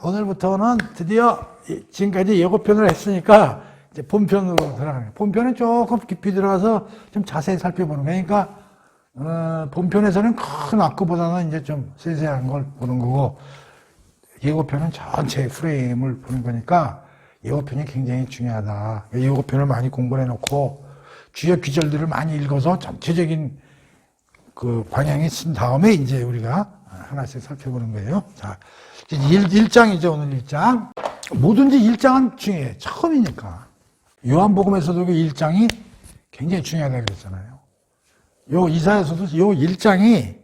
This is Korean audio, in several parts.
오늘부터는 드디어 지금까지 예고편을 했으니까 이제 본편으로 들어가는 거예요. 본편은 조금 깊이 들어가서 좀 자세히 살펴보는 거예요. 그러니까 본편에서는 큰 악보보다는 이제 좀 세세한 걸 보는 거고, 예고편은 전체 프레임을 보는 거니까 예고편이 굉장히 중요하다. 예고편을 많이 공부를 해놓고 주요 귀절들을 많이 읽어서 전체적인 그 방향이 쓴 다음에 이제 우리가 하나씩 살펴보는 거예요. 자, 1장이죠, 오늘 1장. 뭐든지 1장은 중요해요. 처음이니까. 요한복음에서도 그 1장이 굉장히 중요하다고 그랬잖아요. 요 이사야서도 요 1장이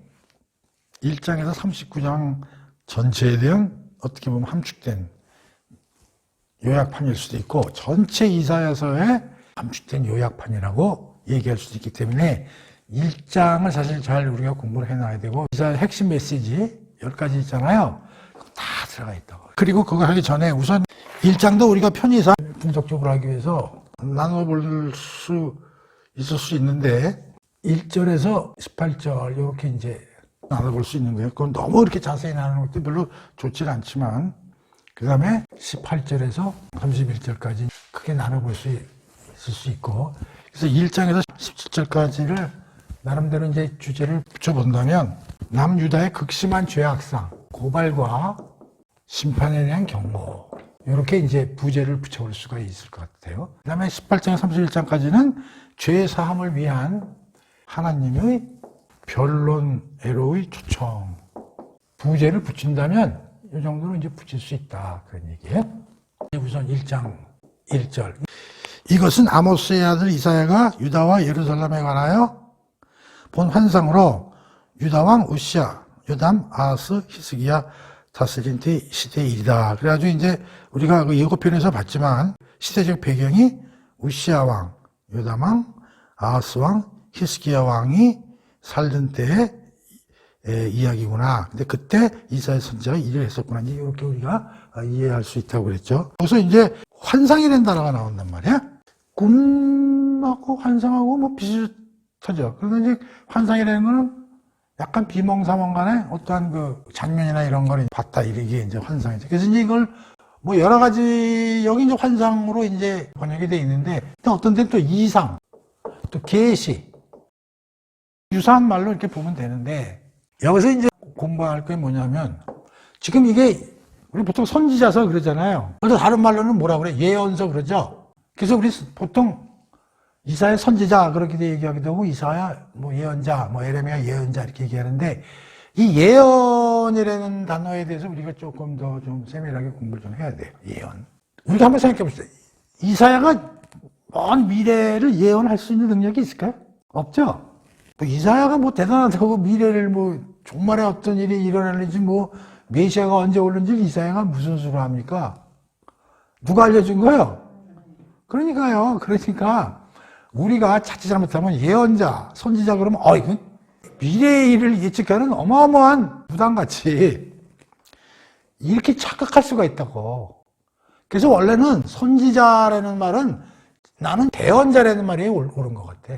1장에서 39장 전체에 대한 어떻게 보면 함축된 요약판일 수도 있고, 전체 이사야서의 함축된 요약판이라고 얘기할 수도 있기 때문에 1장을 사실 잘 우리가 공부를 해놔야 되고, 이사야 핵심 메시지 10가지 있잖아요. 다 들어가 있다고. 그리고 그거 하기 전에 우선 1장도 우리가 편의상 분석적으로 하기 위해서 나눠볼 수 있을 수 있는데, 1절에서 18절 이렇게 이제 나눠볼 수 있는 거예요. 그건 너무 이렇게 자세히 나누는 것도 별로 좋지 않지만, 그 다음에 18절에서 31절까지 크게 나눠볼 수 있을 수 있고, 그래서 1장에서 17절까지를 나름대로 이제 주제를 붙여본다면, 남유다의 극심한 죄악상, 고발과 심판에 대한 경고, 이렇게 이제 부제를 붙여볼 수가 있을 것 같아요. 그 다음에 18장에서 31장까지는 죄 사함을 위한 하나님의 변론애로의 초청, 부제를 붙인다면 이 정도로 이제 붙일 수 있다, 그런 얘기예요. 우선 1장 1절. 이것은 아모스의 아들 이사야가 유다와 예루살렘에 관하여 본 환상으로 유다 왕 우시야, 요담, 아하스, 히스기야 다스린 시대의 일이다. 그래가지고 이제 우리가 그 예고편에서 봤지만 시대적 배경이 우시야 왕, 요담 왕, 아하스 왕, 히스기야 왕이 살던 때의 이야기구나. 근데 그때 이사야 선지자가 일을 했었구나. 이렇게 우리가 이해할 수 있다고 그랬죠. 그래서 이제 환상이라는 단어가 나온단 말이야. 꿈하고 환상하고 뭐 비슷하죠. 그런데 이제 환상이라는 거는 약간 비몽사몽간에 어떠한 그 장면이나 이런 걸 봤다, 이게 이제 환상이죠. 그래서 이제 이걸 뭐 여러 가지, 여기 이제 환상으로 이제 번역이 돼 있는데, 어떤 데는 또 이상, 또 계시, 유사한 말로 이렇게 보면 되는데, 여기서 이제 공부할 게 뭐냐면, 지금 이게 우리 보통 선지자서 그러잖아요. 그래서 다른 말로는 뭐라 그래? 예언서 그러죠. 그래서 우리 보통 이사야 선지자 그렇게 얘기하기도 하고, 이사야 뭐 예언자, 뭐 에레미야 예언자 이렇게 얘기하는데, 이 예언이라는 단어에 대해서 우리가 조금 더 좀 세밀하게 공부를 좀 해야 돼요. 예언. 우리가 한번 생각해 봅시다. 이사야가 먼 미래를 예언할 수 있는 능력이 있을까요? 없죠. 뭐 이사야가 뭐 대단하다고 미래를 뭐 종말에 어떤 일이 일어나는지, 뭐 메시아가 언제 오는지 이사야가 무슨 수로 합니까? 누가 알려준 거예요? 그러니까 우리가 자칫 잘못하면 예언자, 선지자 그러면 이건 미래의 일을 예측하는 어마어마한 부담같이 이렇게 착각할 수가 있다고. 그래서 원래는 선지자라는 말은 나는 대언자라는 말이 옳은 것 같아.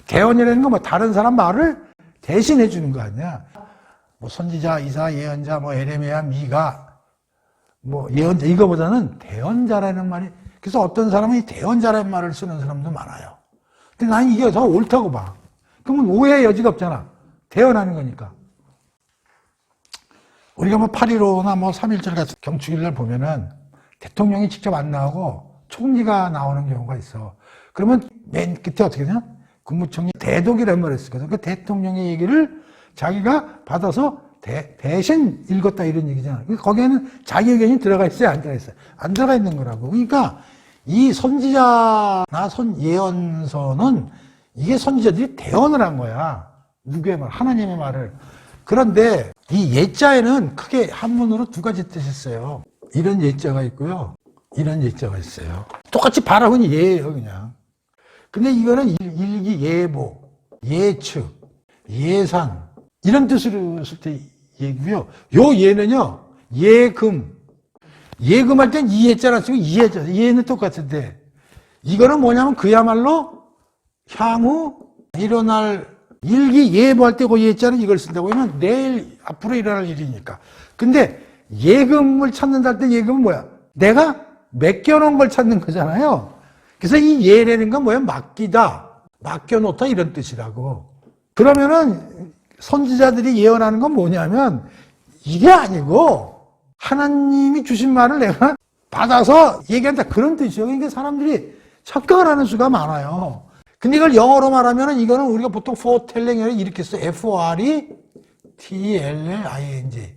대언이라는 건 뭐 다른 사람 말을 대신해 주는 거 아니야. 뭐 선지자, 이사, 예언자, 뭐 에레미야, 미가, 뭐 예언자, 이거보다는 대언자라는 말이, 그래서 어떤 사람은 이 대언자라는 말을 쓰는 사람도 많아요. 근데 나는 이게 더 옳다고 봐. 그러면 오해의 여지가 없잖아. 대언하는 거니까. 우리가 뭐 8.15나 뭐 3.1절 같은 경축일날 보면은 대통령이 직접 안 나오고 총리가 나오는 경우가 있어. 그러면 맨 끝에 어떻게 되냐? 국무총리 대독이라는 말을 쓰거든. 그 대통령의 얘기를 자기가 받아서 대신 읽었다, 이런 얘기잖아. 거기에는 자기 의견이 들어가 있어요, 안 들어가 있어요? 안 들어가 있는 거라고. 그러니까 이 선지자나 예언서는 이게 선지자들이 대언을 한 거야. 누구의 말? 하나님의 말을. 그런데 이 예자에는 크게 한문으로 두 가지 뜻이 있어요. 이런 예자가 있고요, 이런 예자가 있어요. 똑같이 바라보니 예예요, 그냥. 근데 이거는 일기예보, 예측, 예상, 이런 뜻으로 쓸 때 얘기고요. 요 예는요, 예금. 예금할 땐 이해자라 쓰고 이해자, 이해는 똑같은데, 이거는 뭐냐면 그야말로 향후 일어날 일기 예보할 때 그 예자는 이걸 쓴다고 하면 내일 앞으로 일어날 일이니까. 근데 예금을 찾는다 할 때 예금은 뭐야? 내가 맡겨놓은 걸 찾는 거잖아요. 그래서 이 예라는 건 뭐야? 맡기다, 맡겨놓다 이런 뜻이라고. 그러면은 선지자들이 예언하는 건 뭐냐면 이게 아니고 하나님이 주신 말을 내가 받아서 얘기한다 그런 뜻이에요. 그러니까 사람들이 착각을 하는 수가 많아요. 근데 이걸 영어로 말하면 이거는 우리가 보통 foretelling을 이렇게 써. F-O-R-E-T-L-L-I-N-G.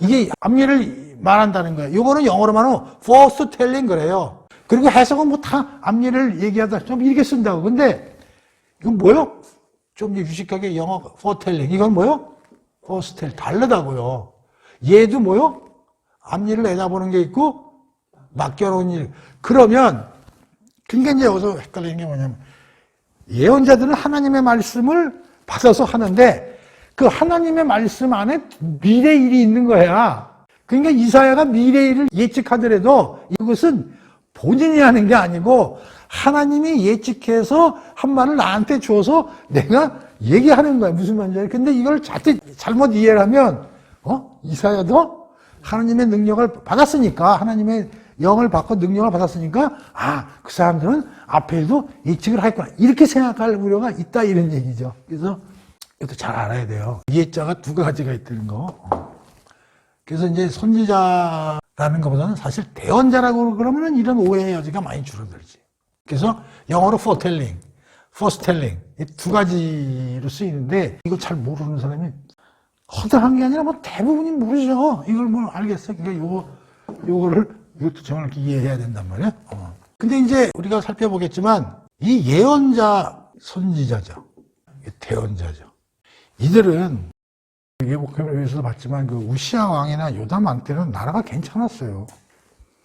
이게 앞일을 말한다는 거예요. 이거는 영어로 말하면 foretelling 그래요. 그리고 해석은 뭐 다 앞일을 얘기하다 좀 이렇게 쓴다고. 근데 이건 뭐요? 좀 유식하게 영어 foretelling. 이건 뭐요? foretell. 다르다고요. 얘도 뭐요? 앞일을 내다보는 게 있고 맡겨놓은 일. 그러면 그러니까 이제 여기서 헷갈리는 게 뭐냐면 예언자들은 하나님의 말씀을 받아서 하는데 그 하나님의 말씀 안에 미래 일이 있는 거야. 그러니까 이사야가 미래 일을 예측하더라도 이것은 본인이 하는 게 아니고 하나님이 예측해서 한 말을 나한테 줘서 내가 얘기하는 거야. 무슨 말인지 알아요? 근데 이걸 자칫 잘못 이해를 하면 이사야도 하나님의 능력을 받았으니까 하나님의 영을 받고 능력을 받았으니까 그 사람들은 앞에도 예측을 하겠구나 이렇게 생각할 우려가 있다 이런 얘기죠. 그래서 이것도 잘 알아야 돼요. 예자가 두 가지가 있다는 거. 그래서 이제 선지자라는 것보다는 사실 대언자라고 그러면은 이런 오해의 여지가 많이 줄어들지. 그래서 영어로 foretelling, foretelling 이 두 가지로 쓰이는데 이거 잘 모르는 사람이 허다한 게 아니라 뭐 대부분이 모르죠. 이걸 뭐 알겠어. 그러니까 이것도 정확히 이해해야 된단 말이야. 근데 이제 우리가 살펴보겠지만 이 예언자 선지자죠. 대언자죠. 이들은 예복음을 위해서도 봤지만 그 우시아 왕이나 요담 왕 때는 나라가 괜찮았어요.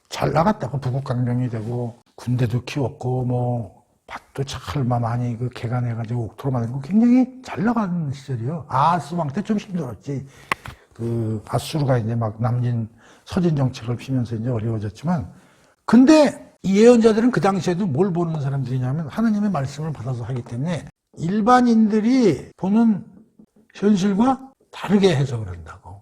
잘 나갔다고 부국강병이 되고 군대도 키웠고 뭐 밭도 잘 많이 그 개간해가지고 옥토로 만들고 굉장히 잘 나가는 시절이요. 아하스 왕 때 좀 힘들었지. 그 아수르가 이제 막 남진 서진 정책을 피면서 이제 어려워졌지만 근데 이 예언자들은 그 당시에도 뭘 보는 사람들이냐면 하나님의 말씀을 받아서 하기 때문에 일반인들이 보는 현실과 다르게 해석을 한다고.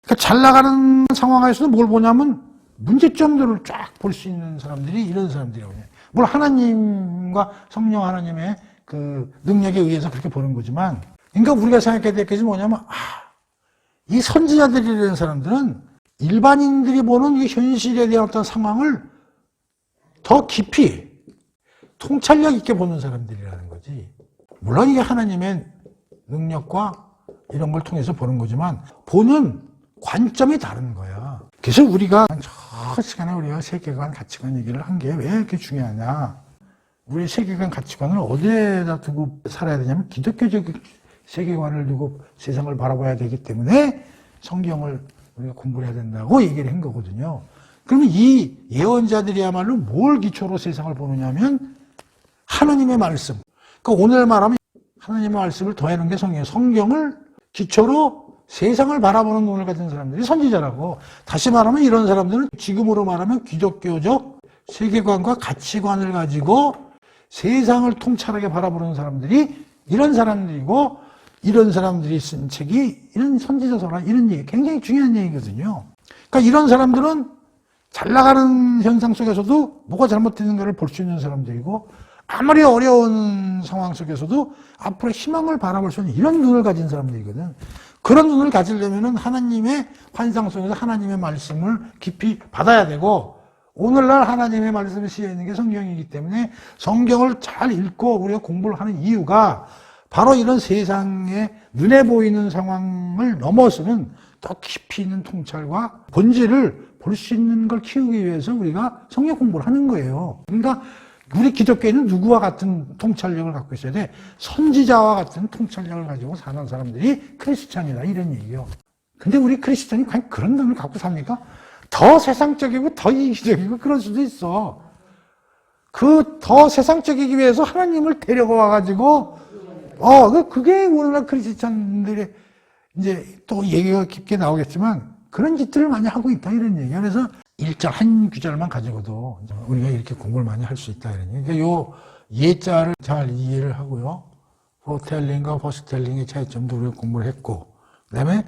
그러니까 잘 나가는 상황에서는 뭘 보냐면 문제점들을 쫙 볼 수 있는 사람들이 이런 사람들이라고 해요. 물론 하나님과 성령 하나님의 그 능력에 의해서 그렇게 보는 거지만 그러니까 우리가 생각해야 될 것이 뭐냐면 이 선지자들이라는 사람들은 일반인들이 보는 이 현실에 대한 어떤 상황을 더 깊이 통찰력 있게 보는 사람들이라는 거지. 물론 이게 하나님의 능력과 이런 걸 통해서 보는 거지만 보는 관점이 다른 거야. 그래서 우리가 저 시간에 우리가 세계관, 가치관 얘기를 한 게 왜 이렇게 중요하냐. 우리 세계관, 가치관을 어디에다 두고 살아야 되냐면 기독교적 세계관을 두고 세상을 바라봐야 되기 때문에 성경을 우리가 공부를 해야 된다고 얘기를 한 거거든요. 그러면 이 예언자들이야말로 뭘 기초로 세상을 보느냐면 하나님의 말씀. 그러니까 오늘 말하면 하나님의 말씀을 더해놓은 게 성경이에요. 성경을 기초로 세상을 바라보는 눈을 가진 사람들이 선지자라고. 다시 말하면 이런 사람들은 지금으로 말하면 기독교적 세계관과 가치관을 가지고 세상을 통찰하게 바라보는 사람들이 이런 사람들이고 이런 사람들이 쓴 책이 이런 선지자서라 이런 얘기 굉장히 중요한 얘기거든요. 그러니까 이런 사람들은 잘 나가는 현상 속에서도 뭐가 잘못되는가를 볼 수 있는 사람들이고 아무리 어려운 상황 속에서도 앞으로 희망을 바라볼 수 있는 이런 눈을 가진 사람들이거든. 그런 눈을 가지려면 하나님의 환상 속에서 하나님의 말씀을 깊이 받아야 되고 오늘날 하나님의 말씀이 쓰여 있는 게 성경이기 때문에 성경을 잘 읽고 우리가 공부를 하는 이유가 바로 이런 세상에 눈에 보이는 상황을 넘어서는 더 깊이 있는 통찰과 본질을 볼 수 있는 걸 키우기 위해서 우리가 성경 공부를 하는 거예요. 그러니까 우리 기독교인은 누구와 같은 통찰력을 갖고 있어야 돼? 선지자와 같은 통찰력을 가지고 사는 사람들이 크리스찬이다 이런 얘기예요. 근데 우리 크리스찬이 과연 그런 눈을 갖고 삽니까? 더 세상적이고 더 이기적이고 그럴 수도 있어. 그 더 세상적이기 위해서 하나님을 데려가 와가지고 그게 오늘날 크리스찬들의 이제 또 얘기가 깊게 나오겠지만 그런 짓들을 많이 하고 있다 이런 얘기예요. 그래서 1절 한 구절만 가지고도 우리가 이렇게 공부를 많이 할 수 있다 이런 얘기. 그러니까 요 예자를 잘 이해를 하고요. 포텔링과 포스텔링의 차이점도 우리가 공부를 했고 그다음에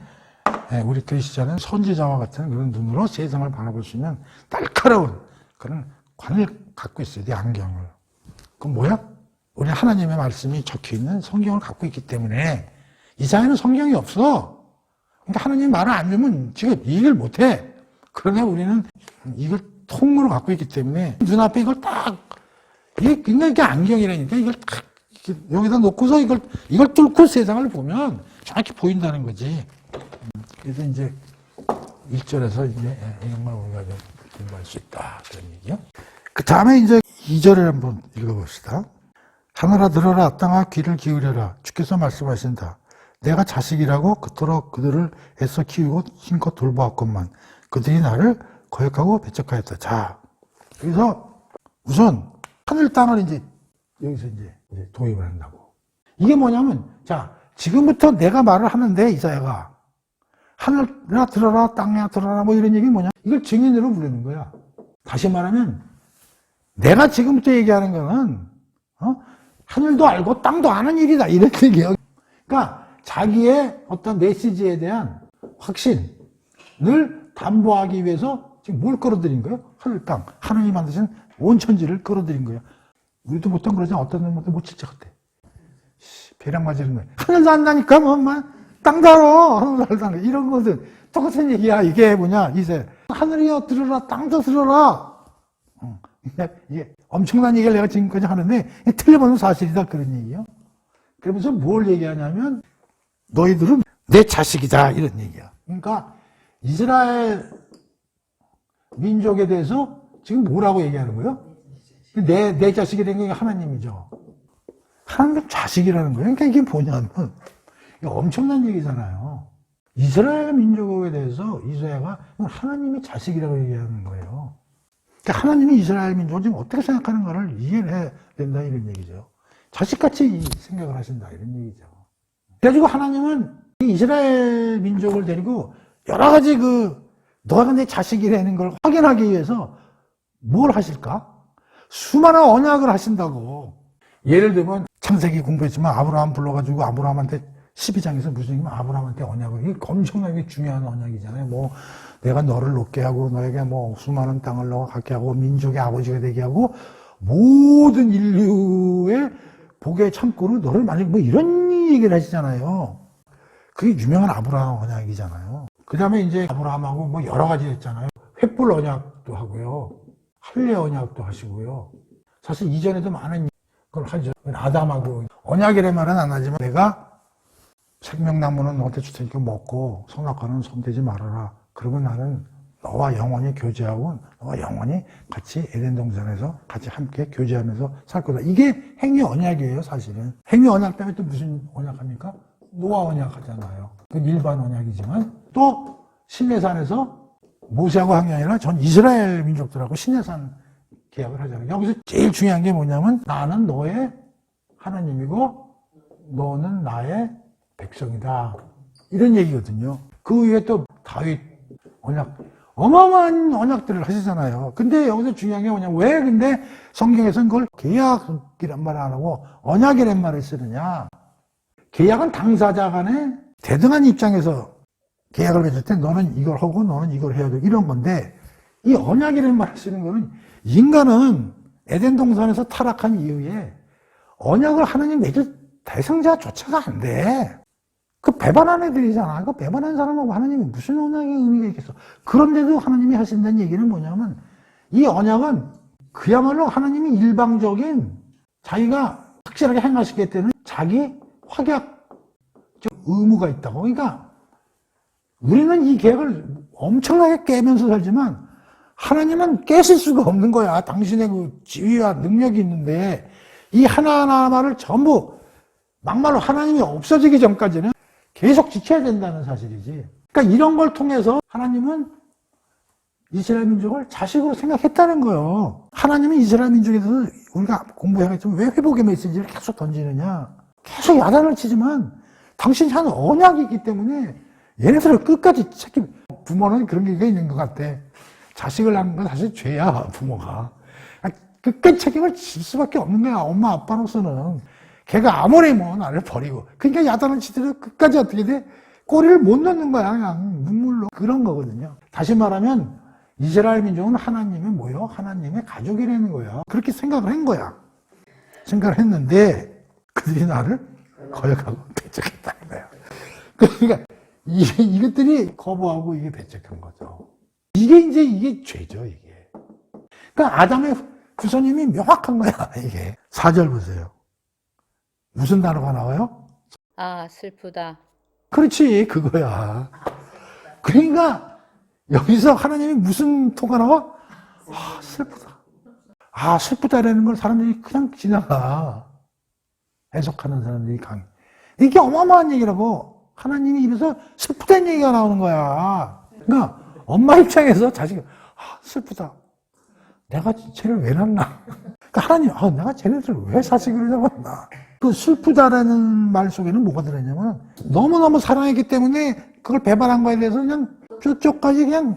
우리 그리스도는 선지자와 같은 그런 눈으로 세상을 바라볼 수 있는 날카로운 그런 관을 갖고 있어요. 이 안경을. 그건 뭐야? 우리 하나님의 말씀이 적혀있는 성경을 갖고 있기 때문에 이사야는 성경이 없어. 그러니까 하나님 말을 안 주면 지금 이해를 못해. 그러나 우리는 이걸 통으로 갖고 있기 때문에 눈앞에 이걸 딱 이게 안경이라니까 이걸 딱 여기다 놓고서 이걸 뚫고 세상을 보면 정확히 보인다는 거지. 그래서 이제 1절에서 이제 이런 걸 우리가 좀 공부할 수 있다. 그런 얘기요. 그 다음에 이제 2절을 한번 읽어봅시다. 하늘아 들어라, 땅아 귀를 기울여라. 주께서 말씀하신다. 내가 자식이라고 그토록 그들을 애써 키우고 힘껏 돌보았건만 그들이 나를 거역하고 배척하였다. 자, 여기서 우선 하늘 땅을 이제 여기서 이제 도입을 한다고. 이게 뭐냐면, 자, 지금부터 내가 말을 하는데 이사야가 하늘아 들어라, 땅이야 들어라, 뭐 이런 얘기 뭐냐? 이걸 증인으로 부르는 거야. 다시 말하면 내가 지금부터 얘기하는 거는 하늘도 알고 땅도 아는 일이다 이런 얘기예요. 그러니까 자기의 어떤 메시지에 대한 확신을 담보하기 위해서 지금 뭘 끌어들인 거예요? 하늘, 땅, 하나님이 만드신 온 천지를 끌어들인 거예요. 우리도 보통 그러잖아. 어떤 놈한테 못 칠척 같아. 배랑 맞이는 거야. 하늘도 안다니까 뭐 땅도 알아. 하늘도 안다. 이런 것은 똑같은 얘기야. 이게 뭐냐 이제 하늘이여 들어라, 땅도 들어라. 이게 엄청난 얘기를 내가 지금까지 하는데 틀려보면 사실이다 그런 얘기예요. 그러면서 뭘 얘기하냐면 너희들은 내 자식이다 이런 얘기야. 그러니까 이스라엘 민족에 대해서 지금 뭐라고 얘기하는 거예요? 내 자식이 된 게 하나님이죠. 하나님 자식이라는 거예요. 그러니까 이게 뭐냐면 이게 엄청난 얘기잖아요. 이스라엘 민족에 대해서 이사야가 하나님이 자식이라고 얘기하는 거예요. 그러니까 하나님이 이스라엘 민족을 지금 어떻게 생각하는가를 이해를 해야 된다 이런 얘기죠. 자식같이 생각을 하신다 이런 얘기죠. 그래가지고 하나님은 이스라엘 민족을 데리고 여러 가지 너가 내 자식이라는 걸 확인하기 위해서 뭘 하실까? 수많은 언약을 하신다고. 예를 들면 창세기 공부했지만 아브라함 불러가지고 아브라함한테 12장에서 무슨 얘기면 아브라함한테 언약을, 이게 엄청나게 중요한 언약이잖아요. 뭐 내가 너를 높게 하고 너에게 뭐 수많은 땅을 너가 갖게 하고 민족의 아버지가 되게 하고 모든 인류의 복의 창고로 너를 만들고 뭐 이런 얘기를 하시잖아요. 그게 유명한 아브라함 언약이잖아요. 그 다음에 이제 아브라함하고 뭐 여러 가지 했잖아요. 횃불 언약도 하고요. 할례 언약도 하시고요. 사실 이전에도 많은 걸 하죠. 아담하고 언약이란 말은 안 하지만 내가 생명나무는 너한테 줄 테니까 먹고 선악과는 손대지 말아라. 그러면 나는 너와 영원히 교제하고 너와 영원히 같이 에덴 동산에서 같이 함께 교제하면서 살 거다. 이게 행위 언약이에요, 사실은. 행위 언약 때문에 또 무슨 언약합니까? 노아 언약 하잖아요. 그건 일반 언약이지만 또 신내산에서 모세하고 한 게 아니라 전 이스라엘 민족들하고 신내산 계약을 하잖아요. 여기서 제일 중요한 게 뭐냐면 나는 너의 하나님이고 너는 나의 백성이다. 이런 얘기거든요. 그 위에 또 다윗 언약, 어마어마한 언약들을 하시잖아요. 근데 여기서 중요한 게 뭐냐면 왜 근데 성경에서는 그걸 계약이란 말을 안 하고 언약이란 말을 쓰느냐. 계약은 당사자 간에 대등한 입장에서 계약을 맺을 때 너는 이걸 하고 너는 이걸 해야 돼. 이런 건데 이 언약이라는 말을 쓰는 거는 인간은 에덴 동산에서 타락한 이후에 언약을 하나님 맺을 대상자조차가 안 돼. 그 배반한 애들이잖아. 그 배반한 사람하고 하나님이 무슨 언약의 의미가 있겠어. 그런데도 하나님이 하신다는 얘기는 뭐냐면 이 언약은 그야말로 하나님이 일방적인 자기가 확실하게 행하시겠다는 자기 확약 의무가 있다고. 그러니까 우리는 이 계획을 엄청나게 깨면서 살지만 하나님은 깨실 수가 없는 거야. 당신의 그 지위와 능력이 있는데 이 하나하나를 전부 막말로 하나님이 없어지기 전까지는 계속 지켜야 된다는 사실이지. 그러니까 이런 걸 통해서 하나님은 이스라엘 민족을 자식으로 생각했다는 거예요. 하나님은 이스라엘 민족에 대해서 우리가 공부해야겠지만 왜 회복의 메시지를 계속 던지느냐. 계속 야단을 치지만 당신이 한 언약이기 때문에 얘네들을 끝까지 책임. 부모는 그런 게 있는 것 같아. 자식을 낳는 건 사실 죄야, 부모가. 끝까지 책임을 질 수밖에 없는 거야, 엄마, 아빠로서는. 걔가 아무리 뭐 나를 버리고. 그러니까 야단을 치더라도 끝까지 어떻게 돼? 꼬리를 못 넣는 거야. 그냥 눈물로. 그런 거거든요. 다시 말하면 이스라엘 민족은 하나님의 뭐요? 하나님의 가족이라는 거야. 그렇게 생각을 한 거야. 생각을 했는데 그들이 나를 거역하고 배척했다는 거야. 그러니까 이것들이 거부하고 이게 배척한 거죠. 이게 죄죠, 이게. 그러니까 아담의 후손님이 명확한 거야, 이게. 4절 보세요. 무슨 단어가 나와요? 아, 슬프다. 그렇지, 그거야. 그러니까 여기서 하나님이 무슨 토가 나와? 아, 슬프다. 아, 슬프다라는 걸 사람들이 그냥 지나가. 해석하는 사람들이 강해. 이게 어마어마한 얘기라고. 하나님이 입에서 슬프다는 얘기가 나오는 거야. 그러니까 엄마 입장에서 자식이 슬프다. 내가 쟤를 왜 낳나? 그러니까 하나님, 내가 쟤네들 왜 자식을 낳았나? 그 슬프다라는 말 속에는 뭐가 들어있냐면 너무너무 사랑했기 때문에 그걸 배반한 거에 대해서 그냥 저쪽까지 그냥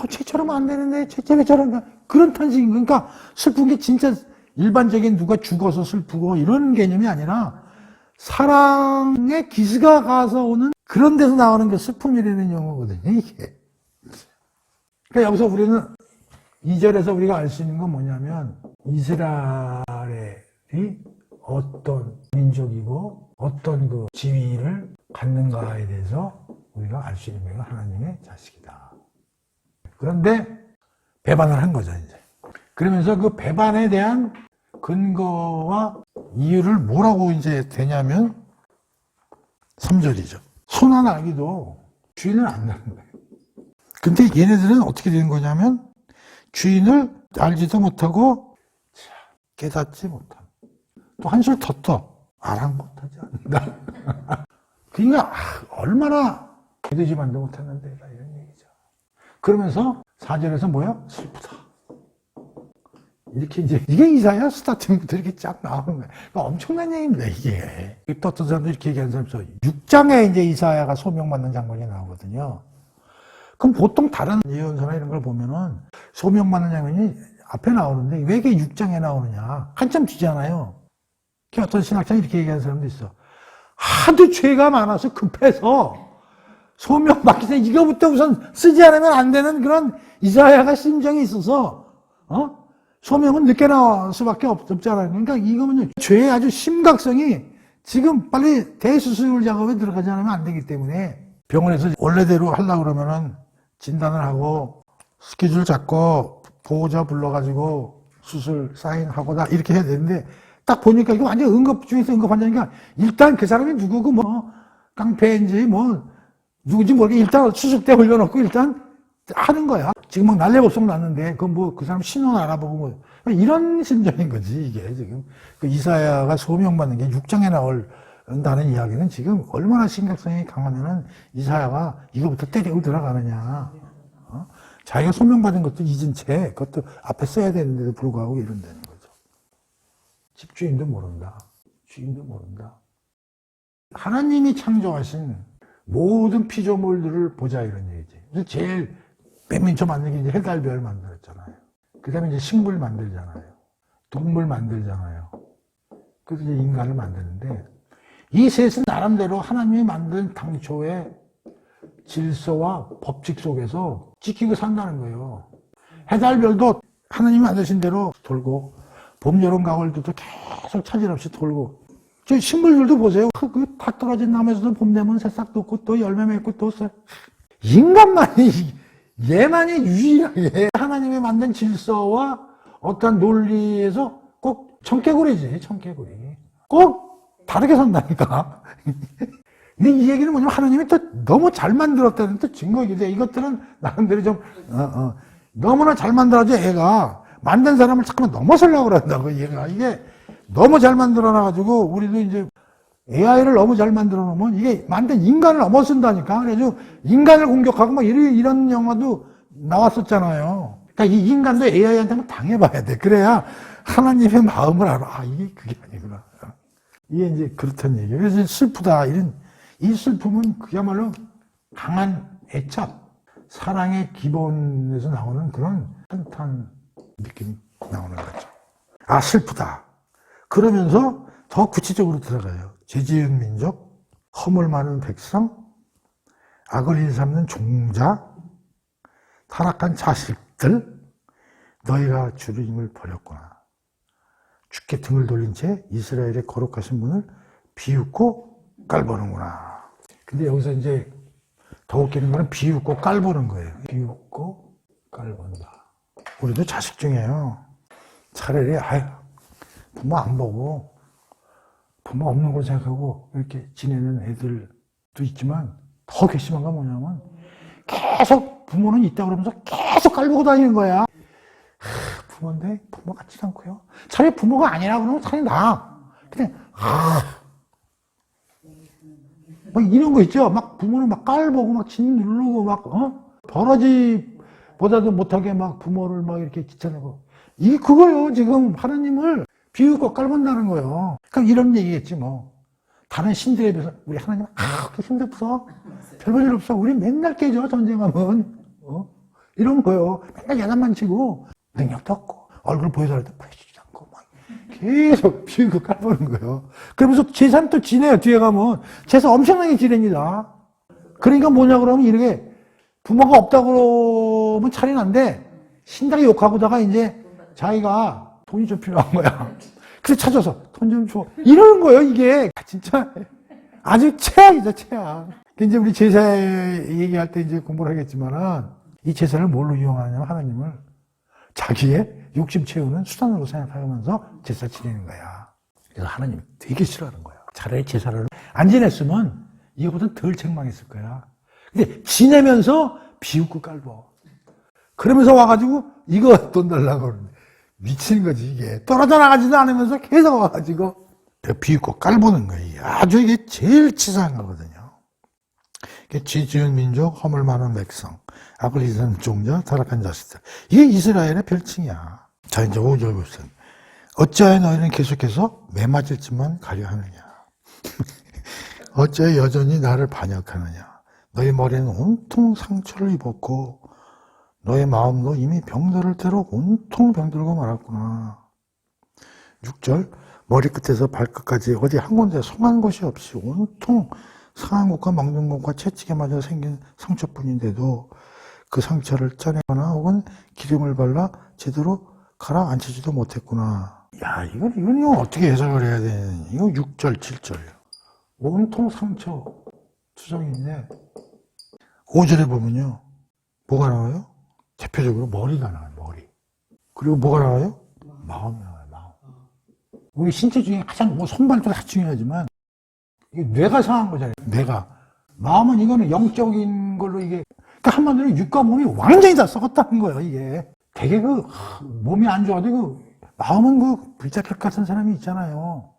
쟤처럼 안 되는데 쟤 왜 저런가? 그런 탄식인 거야. 그러니까 슬픈 게 진짜 일반적인 누가 죽어서 슬프고 이런 개념이 아니라 사랑의 기스가 가서 오는 그런 데서 나오는 게 슬픔이라는 용어거든요, 이게. 그러니까 여기서 우리는 2절에서 우리가 알 수 있는 건 뭐냐면 이스라엘이 어떤 민족이고 어떤 그 지위를 갖는가에 대해서 우리가 알 수 있는 거예요. 하나님의 자식이다. 그런데 배반을 한 거죠, 이제. 그러면서 그 배반에 대한 근거와 이유를 뭐라고 이제 되냐면 3절이죠. 소나 나귀도 주인을 안 낳는 거예요. 근데 얘네들은 어떻게 되는 거냐면 주인을 알지도 못하고 깨닫지 못하고 또 한술 더 떠. 아랑곳하지 않는다. 그러니까 얼마나 믿으지만도 못했는데 이런 얘기죠. 그러면서 4절에서 뭐야? 슬프다. 이렇게 이제 이게 이사야 스타팅부터 이렇게 쫙 나오는 거예요. 그러니까 엄청난 얘기입니다, 이게. 또 어떤 사람도 이렇게 얘기하는 사람이 있어요. 6장에 이제 이사야가 소명받는 장면이 나오거든요. 그럼 보통 다른 예언서나 이런 걸 보면은 소명받는 장면이 앞에 나오는데 왜 이게 6장에 나오느냐. 한참 뒤잖아요. 어떤 신학자는 이렇게 얘기하는 사람도 있어. 하도 죄가 많아서 급해서 소명받기 전에 이거부터 우선 쓰지 않으면 안 되는 그런 이사야가 심정이 있어서 소명은 늦게 나올 수밖에 없잖아요. 그러니까 이거는요, 죄의 아주 심각성이 지금 빨리 대수술 작업에 들어가지 않으면 안 되기 때문에 병원에서 원래대로 하려고 그러면은 진단을 하고 스케줄 잡고 보호자 불러가지고 수술 사인하고 이렇게 해야 되는데 딱 보니까 이거 완전 응급 중에서 응급 환자니까 일단 그 사람이 누구고 뭐 깡패인지 뭐 누구지 모르게 일단 수술대 올려놓고 일단 하는 거야. 지금 막 날래법석 났는데 그 사람 신원 알아보고 뭐 이런 심정인 거지 이게 지금. 그 이사야가 소명받는 게 6장에 나온다는 이야기는 지금 얼마나 심각성이 강하면은 이사야가 이거부터 때리고 들어가느냐. 자기가 소명받은 것도 잊은 채 그것도 앞에 써야 되는데도 불구하고 이런다는 거죠. 집주인도 모른다. 주인도 모른다. 하나님이 창조하신 모든 피조물들을 보자 이런 얘기지. 그래서 제일 맨 맨 처음 만든 게 이제 해달별 만들었잖아요. 그 다음에 이제 식물 만들잖아요. 동물 만들잖아요. 그래서 이제 인간을 만드는데 이 셋은 나름대로 하나님이 만든 당초의 질서와 법칙 속에서 지키고 산다는 거예요. 해달별도 하나님이 만드신 대로 돌고 봄, 여름, 가을도 계속 차질 없이 돌고 저 식물들도 보세요. 다 떨어진 나무에서도 봄 되면 새싹 돋고 또 열매 맺고 또 얘만이 유일하게 하나님이 만든 질서와 어떤 논리에서 꼭 청개구리지, 청개구리. 꼭 다르게 산다니까. 근데 이 얘기는 뭐냐면 하나님이 또 너무 잘 만들었다는 또 증거이기도 해. 이것들은 나름대로 좀, 너무나 잘 만들어져, 애가. 만든 사람을 자꾸만 넘어서려고 그런다고, 얘가. 이게 너무 잘 만들어놔가지고, 우리도 이제 AI를 너무 잘 만들어 놓으면 이게 만든 인간을 넘어선다니까. 그래서 인간을 공격하고 막 이런 영화도 나왔었잖아요. 그러니까 이 인간도 AI한테 한번 당해봐야 돼. 그래야 하나님의 마음을 알아. 이게 그게 아니구나. 이게 이제 그렇다는 얘기예요. 그래서 슬프다. 이 슬픔은 그야말로 강한 애착, 사랑의 기본에서 나오는 그런 한탄 느낌이 나오는 거죠. 아, 슬프다. 그러면서 더 구체적으로 들어가요. 죄 지은 민족, 허물 많은 백성, 악을 일삼는 종자, 타락한 자식들, 너희가 주님을 버렸구나. 주께 등을 돌린 채 이스라엘의 거룩하신 분을 비웃고 깔보는구나. 근데 여기서 이제 더 웃기는 거는 비웃고 깔보는 거예요. 비웃고 깔본다. 우리도 자식 중에요. 차라리 부모 안 보고 부모 없는 걸 생각하고 이렇게 지내는 애들도 있지만 더 괘씸한 건 뭐냐면 계속 부모는 있다 그러면서 계속 깔보고 다니는 거야. 부모인데 부모 같지도 않고요. 차라리 부모가 아니라 그러면 차라리 나. 근데 막 이런 거 있죠. 막 부모는 막 깔보고 막 진 누르고 막 버러지보다도 못하게 막 부모를 막 이렇게 귀찮아고. 이게 그거요. 지금 하나님을 비웃고 깔본다는 거예요. 그럼 이런 얘기겠지 뭐. 다른 신들에 비해서 우리 하나님은 그렇게 힘들어. 별 볼 일 없어. 우리 맨날 깨져 전쟁하면. 이런 거요. 맨날 야단만 치고 능력도 없고 얼굴 보여서 보여주지도 않고 막 계속 비웃고 깔보는 거예요. 그러면서 제사는 또 지내요. 뒤에 가면 제사 엄청나게 지냅니다. 그러니까 뭐냐 그러면 이렇게 부모가 없다고 그러면 차리는데 신나게 욕하고다가 이제 자기가 돈이 좀 필요한 거야. 그래서 찾아서 돈 좀 줘. 이러는 거예요, 이게. 진짜 아주 최악이죠, 최악. 이제 우리 제사 얘기할 때 이제 공부를 하겠지만은 이 제사를 뭘로 이용하냐면 하나님을 자기의 욕심 채우는 수단으로 생각하면서 제사 지내는 거야. 그래서 하나님이 되게 싫어하는 거야. 차라리 제사를 안 지냈으면 이거보다 덜 책망했을 거야. 근데 지내면서 비웃고 깔보. 그러면서 와가지고 이거 돈 달라고 그러는데 미치는 거지 이게. 떨어져 나가지도 않으면서 계속 와가지고 비웃고 깔보는 거예요. 아주 이게 제일 치사한 거거든요. 죄 지은 민족, 허물 많은 백성, 악을 일삼는 종자, 타락한 자식들. 이게 이스라엘의 별칭이야. 자, 이제 5절 보세요. 어찌하여 너희는 계속해서 매맞을 짓만 가려 하느냐. 어찌하여 여전히 나를 반역하느냐. 너희 머리는 온통 상처를 입었고 너의 마음도 이미 병들을 대로 온통 병들고 말았구나. 6절 머리끝에서 발끝까지 어디 한 군데 성한 곳이 없이 온통 상한 곳과 먹는 곳과 채찍에 맞아 생긴 상처뿐인데도 그 상처를 짜내거나 혹은 기름을 발라 제대로 가라앉히지도 못했구나. 야, 이건 어떻게 해석을 해야 되냐. 이거 6절, 7절. 온통 상처 투정인데 5절에 보면요. 뭐가 나와요? 대표적으로 머리가 나와요, 머리. 그리고 뭐가 나와요? 마음이 나와요, 마음. 우리 신체 중에 가장 손발도 다 중요하지만 이게 뇌가 상한 거잖아요, 뇌가. 마음은 이거는 영적인 걸로 이게. 그러니까 한마디로 육과 몸이 완전히 다 썩었다는 거예요, 이게. 되게 몸이 안 좋아도 마음은 불자켓 같은 사람이 있잖아요.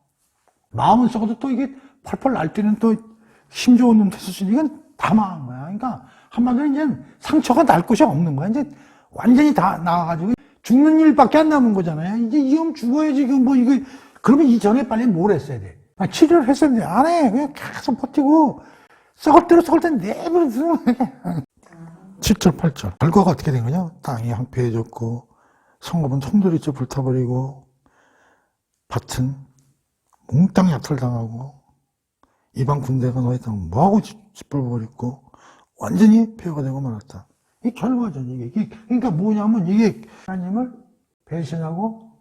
마음은 썩어도 또 이게 펄펄 날뛰는 또 힘 좋은 놈 됐었으니 이건 다 망한 거야. 그러니까 한마디로 이제 상처가 날 곳이 없는 거야. 이제 완전히 다 나와가지고 죽는 일밖에 안 남은 거잖아요. 이제 이형 죽어야지. 이거 그러면 이전에 빨리 뭘 했어야 돼? 치료를 했어야 돼. 안 해. 그냥 계속 버티고 썩을 대로 썩을 때 내버려 두는 거야. 7절, 8절. 결과가 어떻게 된 거냐? 땅이 황폐해졌고 성읍은 송두리째 불타버리고 밭은 몽땅 약탈당하고 이방 군대가 너희 땅 뭐하고 짓밟아버렸고 완전히 폐허가 되고 말았다. 이게 결과죠. 이게 그러니까 뭐냐면 이게 하나님을 배신하고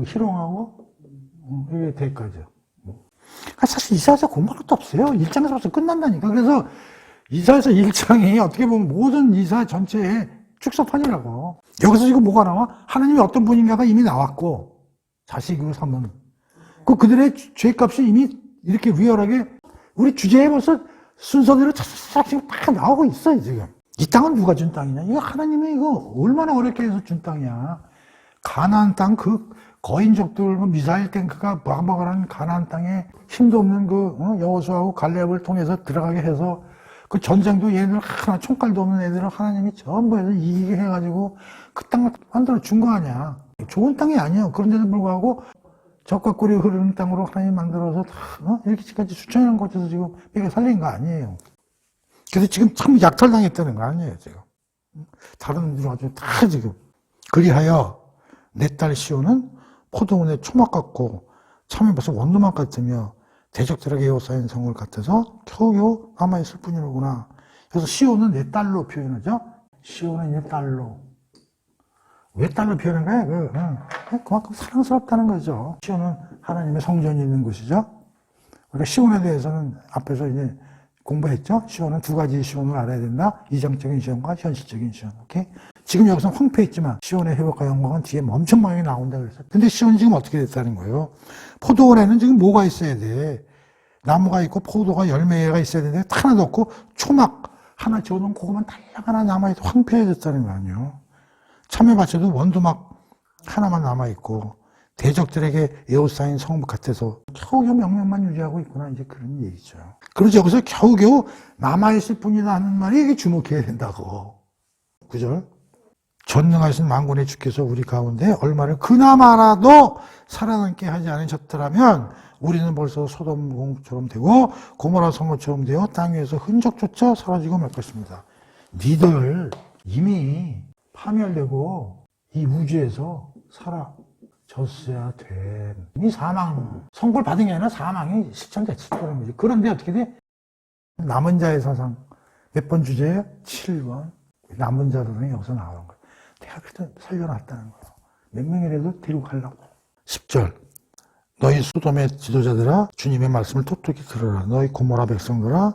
희롱하고 이게 대가죠. 그러니까 사실 이사야서 공부할 것도 없어요. 1장에서 벌써 끝난다니까. 그래서 이사야서 1장이 어떻게 보면 모든 이사 전체의 축소판이라고. 여기서 지금 뭐가 나와? 하나님이 어떤 분인가가 이미 나왔고 자식으로 삼은 그들의 죄값이 이미 이렇게 리얼하게 우리 주제에 벌써 순서대로 쫙 지금 다 나오고 있어요, 지금. 이 땅은 누가 준 땅이냐? 이거 하나님이 이거 얼마나 어렵게 해서 준 땅이야. 가나안 땅 거인족들 미사일 탱크가 막막한 가나안 땅에 힘도 없는 여호수아하고 갈렙을 통해서 들어가게 해서 그 전쟁도 얘네들 하나 총칼도 없는 애들을 하나님이 전부 해서 이기게 해가지고 그 땅을 만들어 준 거 아니야. 좋은 땅이 아니에요. 그런데도 불구하고 적과 꿀이 흐르는 땅으로 하나님 만들어서 이렇게까지 수천년 거쳐서 지금 이게 살린 거 아니에요. 그래서 지금 참 약탈당했다는 거 아니에요, 지금. 다른 분들 아주 다 지금. 그리하여 내 딸 시온은 포도원의 초막 같고 참외 벌써 원두막 같으며 대적들에게 에워싸인 성을 같아서 겨우겨우 남아있을 뿐이로구나. 그래서 시온은 내 딸로 표현하죠. 시온은 내 딸로. 왜 딸로 표현한 거야? 그만큼 사랑스럽다는 거죠. 시온은 하나님의 성전이 있는 곳이죠. 우리가 시온에 대해서는 앞에서 이제 공부했죠. 시온은 두 가지 시온을 알아야 된다. 이정적인 시온과 현실적인 시온. 오케이? 지금 여기서 황폐했지만 시온의 회복과 영광은 뒤에 엄청 많이 나온다 그랬어요. 근데 시온이 지금 어떻게 됐다는 거예요? 포도원에는 지금 뭐가 있어야 돼? 나무가 있고 포도가 열매가 있어야 되는데 하나도 없고 초막 하나 지어놓은 그거만 달랑 하나 남아있고 황폐해졌다는 거 아니에요. 참외밭에도 원두막 하나만 남아있고 대적들에게 에워싸인 성읍 같아서 겨우겨우 명령만 유지하고 있구나, 이제 그런 얘기죠. 그래서 여기서 겨우겨우 남아있을 뿐이다 하는 말이 이게 주목해야 된다고. 9절. 전능하신 만군의 주께서 우리 가운데 얼마를 그나마라도 살아남게 하지 않으셨더라면 우리는 벌써 소돔공처럼 되고 고모라 성읍처럼 되어 땅 위에서 흔적조차 사라지고 말 것입니다. 니들 이미 파멸되고 이 우주에서 사라졌어야 된 이미 사망, 선고를 받은 게 아니라 사망이 실천됐었다는 거지. 그런데 어떻게 돼? 남은 자의 사상 몇 번 주제예요? 7번. 남은 자들은 여기서 나오는 거예요. 내가 그때 살려놨다는 거예요. 몇 명이라도 데리고 가려고. 10절. 너희 소돔의 지도자들아 주님의 말씀을 똑똑히 들어라. 너희 고모라 백성들아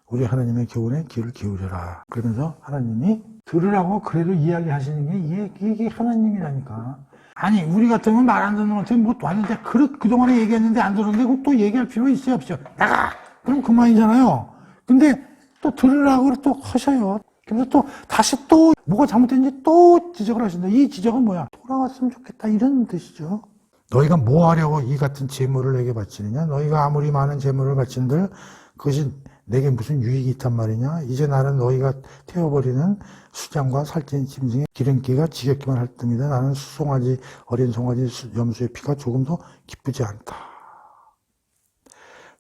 우리 하나님의 교훈에 귀를 기울여라. 그러면서 하나님이 들으라고 그래도 이야기하시는 게 이게 하나님이라니까. 아니 우리 같으면 말 안 듣는 것한테 뭐 왔는데 그동안에 얘기했는데 안 들었는데 또 얘기할 필요 있어요 없어요? 나가! 그럼 그만이잖아요. 근데 또 들으라고 또 하셔요. 그래서 또 다시 또 뭐가 잘못됐는지 또 지적을 하신다. 이 지적은 뭐야? 돌아왔으면 좋겠다 이런 뜻이죠. 너희가 뭐 하려고 이 같은 재물을 내게 바치느냐? 너희가 아무리 많은 재물을 바친들 그것이 내게 무슨 유익이 있단 말이냐? 이제 나는 너희가 태워버리는 수장과 살찐 짐승의 기름기가 지겹기만 할 뿐이다. 나는 수송아지, 어린 송아지, 염소의 피가 조금도 기쁘지 않다.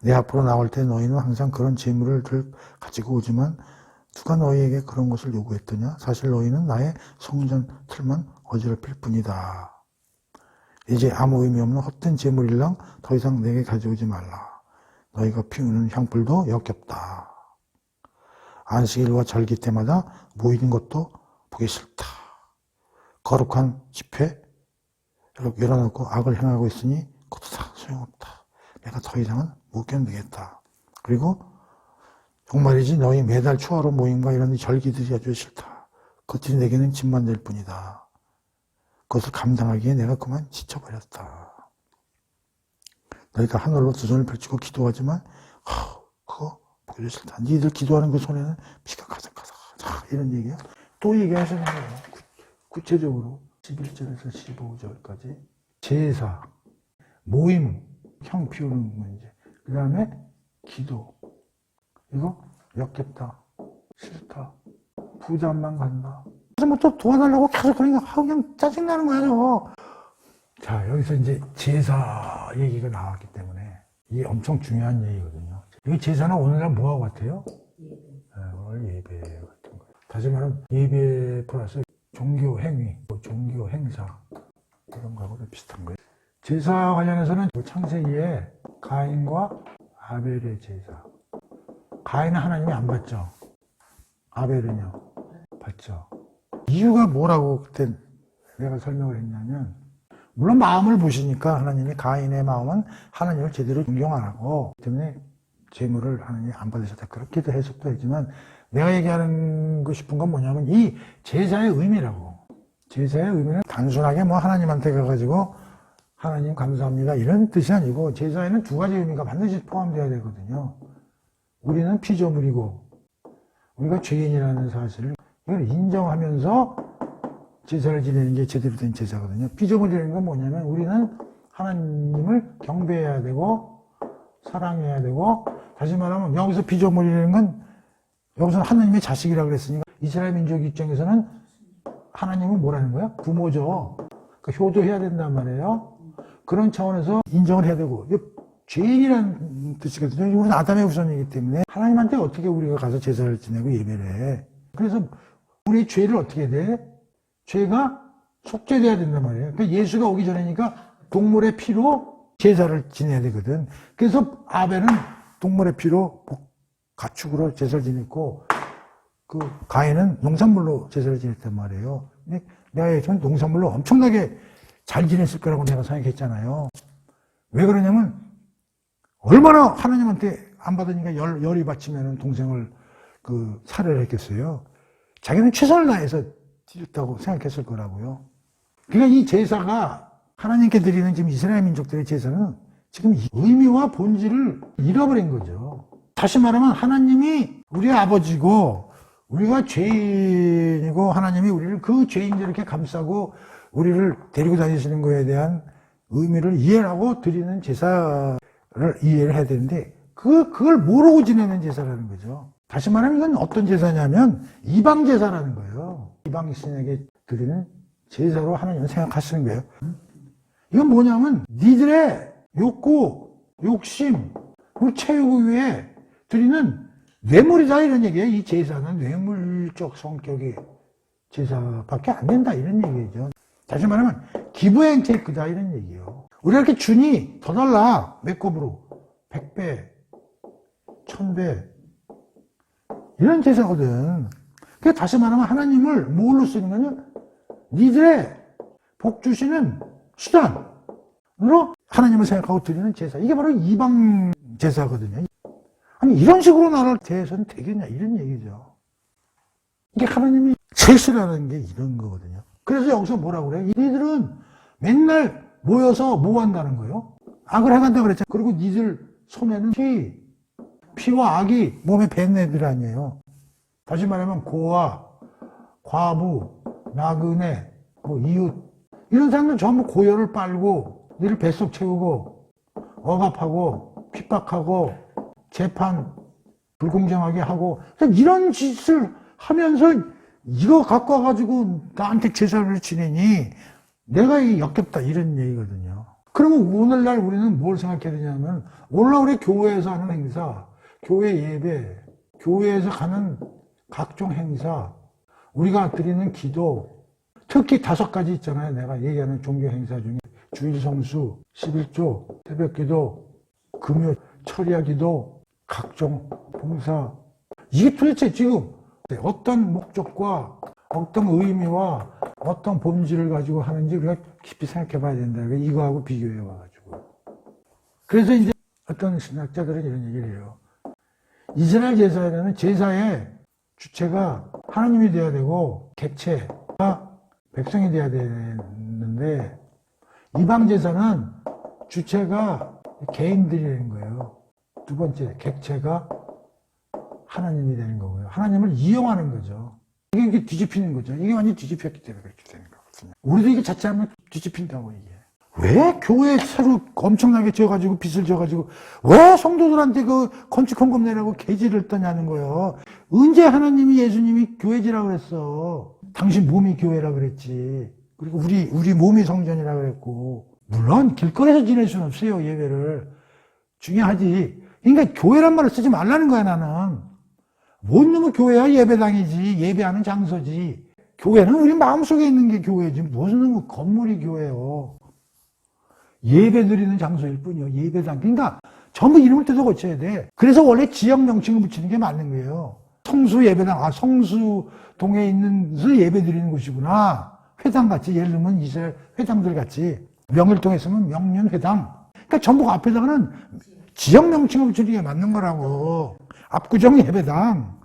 내 앞으로 나올 때 너희는 항상 그런 재물을 가지고 오지만 누가 너희에게 그런 것을 요구했더냐? 사실 너희는 나의 성전 틀만 어지럽힐 뿐이다. 이제 아무 의미 없는 헛된 재물일랑 더 이상 내게 가져오지 말라. 너희가 피우는 향불도 역겹다. 안식일과 절기 때마다 모이는 것도 보기 싫다. 거룩한 집회 열어놓고 악을 행하고 있으니 그것도 다 소용없다. 내가 더 이상은 못 견디겠다. 그리고 정말이지 너희 매달 초하루 모임과 이런 절기들이 아주 싫다. 그것들이 내게는 짐만 될 뿐이다. 그것을 감당하기에 내가 그만 지쳐버렸다. 너희가 하늘로 두 손을 펼치고 기도하지만 그거 보기도 싫다. 니들 기도하는 그 손에는 피가 가득가득 이런 얘기야. 또 얘기하시는 거예요. 구체적으로 11절에서 15절까지 제사, 모임, 향 피우는 문제, 그 다음에 기도. 이거 역겹다, 싫다, 부담만 간다. 그래서 뭐 또 도와달라고 계속 그러니까 그냥 짜증나는 거예요. 자, 여기서 이제 제사 얘기가 나왔기 때문에 이게 엄청 중요한 얘기거든요. 이 제사는 오늘날 뭐하고 같아요? 오늘 예배 같은 거. 다시 말하면 예배 플러스 종교 행위, 종교 행사 이런 거하고 비슷한 거예요. 제사 관련해서는 창세기에 가인과 아벨의 제사. 가인은 하나님이 안 받죠. 아벨은요, 받죠. 이유가 뭐라고 그때 내가 설명을 했냐면, 물론 마음을 보시니까 하나님이 가인의 마음은 하나님을 제대로 존경 안 하고 때문에 재물을 하나님이 안 받으셨다. 그렇게도 해석도 했지만 내가 얘기하는 거 싶은 건 뭐냐면 이 제사의 의미라고. 제사의 의미는 단순하게 뭐 하나님한테 가가지고 하나님 감사합니다 이런 뜻이 아니고 제사에는 두 가지 의미가 반드시 포함되어야 되거든요. 우리는 피조물이고 우리가 죄인이라는 사실을 이걸 인정하면서 제사를 지내는 게 제대로 된 제사거든요. 피조물이라는 건 뭐냐면 우리는 하나님을 경배해야 되고 사랑해야 되고, 다시 말하면 여기서 피조물이라는 건 여기서는 하나님의 자식이라고 그랬으니까 이스라엘 민족 입장에서는 하나님은 뭐라는 거야? 부모죠. 그러니까 효도해야 된단 말이에요. 그런 차원에서 인정을 해야 되고, 죄인이라는 뜻이거든요. 우리는 아담의 후손이기 때문에 하나님한테 어떻게 우리가 가서 제사를 지내고 예배를 해. 그래서 우리의 죄를 어떻게 해야 돼? 죄가 속죄돼야 된단 말이에요. 그러니까 예수가 오기 전이니까 동물의 피로 제사를 지내야 되거든. 그래서 아벨은 동물의 피로 가축으로 제사를 지냈고 그 가인은 농산물로 제사를 지냈단 말이에요. 근데 내가 예전 농산물로 엄청나게 잘 지냈을 거라고 내가 생각했잖아요. 왜 그러냐면 얼마나 하나님한테 안 받으니까 열이 받치면 동생을 그 살해를 했겠어요. 자기는 최선을 다해서 드렸다고 생각했을 거라고요. 그러니까 이 제사가 하나님께 드리는 지금 이스라엘 민족들의 제사는 지금 의미와 본질을 잃어버린 거죠. 다시 말하면 하나님이 우리의 아버지고 우리가 죄인이고 하나님이 우리를 그 죄인들 이렇게 감싸고 우리를 데리고 다니시는 거에 대한 의미를 이해하고 드리는 제사를 이해를 해야 되는데 그걸 모르고 지내는 제사라는 거죠. 다시 말하면 이건 어떤 제사냐면 이방 제사라는 거예요. 이방 신에게 드리는 제사로 하나님은 생각하시는 거예요. 이건 뭐냐면 니들의 욕구, 욕심을 채우기 위해 드리는 뇌물이다 이런 얘기예요. 이 제사는 뇌물적 성격의 제사밖에 안 된다 이런 얘기죠. 다시 말하면 기브앤테이크다 이런 얘기예요. 우리가 이렇게 주니 더 달라 몇 곱으로 100배, 1000배 이런 제사거든. 그러니까 다시 말하면 하나님을 뭘로 쓰는 거냐? 니들의 복 주시는 수단으로 하나님을 생각하고 드리는 제사. 이게 바로 이방 제사거든요. 아니 이런 식으로 나를 대해서는 되겠냐 이런 얘기죠. 이게 하나님이 제일 싫어하는 게 이런 거거든요. 그래서 여기서 뭐라고 그래요? 니들은 맨날 모여서 뭐 한다는 거예요? 악을 해간다 그랬잖아요. 그리고 니들 손에는 피와 악이 몸에 밴 애들 아니에요. 다시 말하면 고아, 과부, 나그네, 뭐 이웃 이런 사람들 전부 고열을 빨고 니를 뱃속 채우고 억압하고 핍박하고 재판 불공정하게 하고 이런 짓을 하면서 이거 갖고 와가지고 나한테 제사를 지내니 내가 이게 역겹다 이런 얘기거든요. 그러면 오늘날 우리는 뭘 생각해야 되냐면 오늘날 우리 교회에서 하는 행사, 교회 예배, 교회에서 가는 각종 행사, 우리가 드리는 기도, 특히 5가지 있잖아요. 내가 얘기하는 종교 행사 중에 주일 성수, 11조, 새벽 기도, 금요 철야 기도, 각종 봉사. 이게 도대체 지금 어떤 목적과 어떤 의미와 어떤 본질을 가지고 하는지 우리가 깊이 생각해 봐야 된다. 이거하고 비교해 와가지고. 그래서 이제 어떤 신학자들은 이런 얘기를 해요. 이스라엘 제사에는 제사의 주체가 하나님이 돼야 되고 객체가 백성이 돼야 되는데 이방 제사는 주체가 개인들이 되는 거예요. 두 번째, 객체가 하나님이 되는 거고요. 하나님을 이용하는 거죠. 이게 뒤집히는 거죠. 이게 완전히 뒤집혔기 때문에 그렇게 되는 거거든요. 우리도 이게 자칫하면 뒤집힌다고 이게. 왜 교회 새로 엄청나게 지어가지고 빚을 져가지고 왜 성도들한테 그 건축 헌금 내라고 개지를 떠냐는 거예요. 언제 하나님이 예수님이 교회지라고 그랬어. 당신 몸이 교회라 그랬지. 그리고 우리 몸이 성전이라 그랬고. 물론 길거리에서 지낼 수는 없어요. 예배를. 중요하지. 그러니까 교회란 말을 쓰지 말라는 거야 나는. 뭔 놈의 교회야? 예배당이지. 예배하는 장소지. 교회는 우리 마음속에 있는 게 교회지. 무슨 놈의 건물이 교회요. 예배 드리는 장소일 뿐이요. 예배당. 그러니까 전부 이름을 뜯어 고쳐야 돼. 그래서 원래 지역 명칭을 붙이는 게 맞는 거예요. 성수 예배당. 아, 성수동에 있는 예배 드리는 곳이구나. 회당 같이. 예를 들면 이스라엘 회당들 같이. 명일동에 있으면 명륜회당. 그러니까 전부 앞에다가는 지역 명칭을 붙이는 게 맞는 거라고. 압구정 예배당,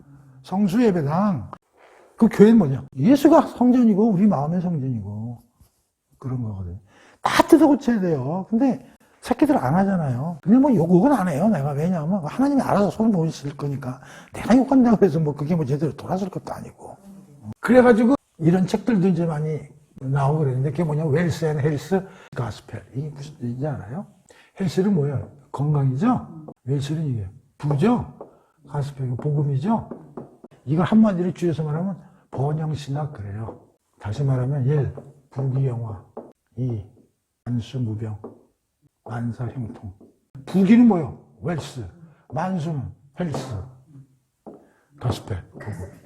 성수 예배당. 그 교회는 뭐냐? 예수가 성전이고 우리 마음의 성전이고 그런 거거든요. 다 뜯어 고쳐야 돼요. 근데 새끼들 안 하잖아요. 근데 뭐 욕은 안 해요. 내가 왜냐하면 하나님이 알아서 손 보실 거니까 내가 욕한다고 해서 뭐 그게 뭐 제대로 돌아설 것도 아니고. 그래가지고 이런 책들도 이제 많이 나오고 그랬는데 그게 뭐냐? 웰스 앤 헬스 가스펠. 이게 무슨 뜻인지 알아요? 헬스는 뭐예요? 건강이죠? 웰스는 이게 부죠? 가스펠, 복음이죠? 이걸 한마디로 줄여서 말하면 번영신학 그래요. 다시 말하면 1. 부귀영화 2. 만수무병 만사형통. 부귀는 뭐예요? 웰스. 만수는 헬스. 가스펠, 복음.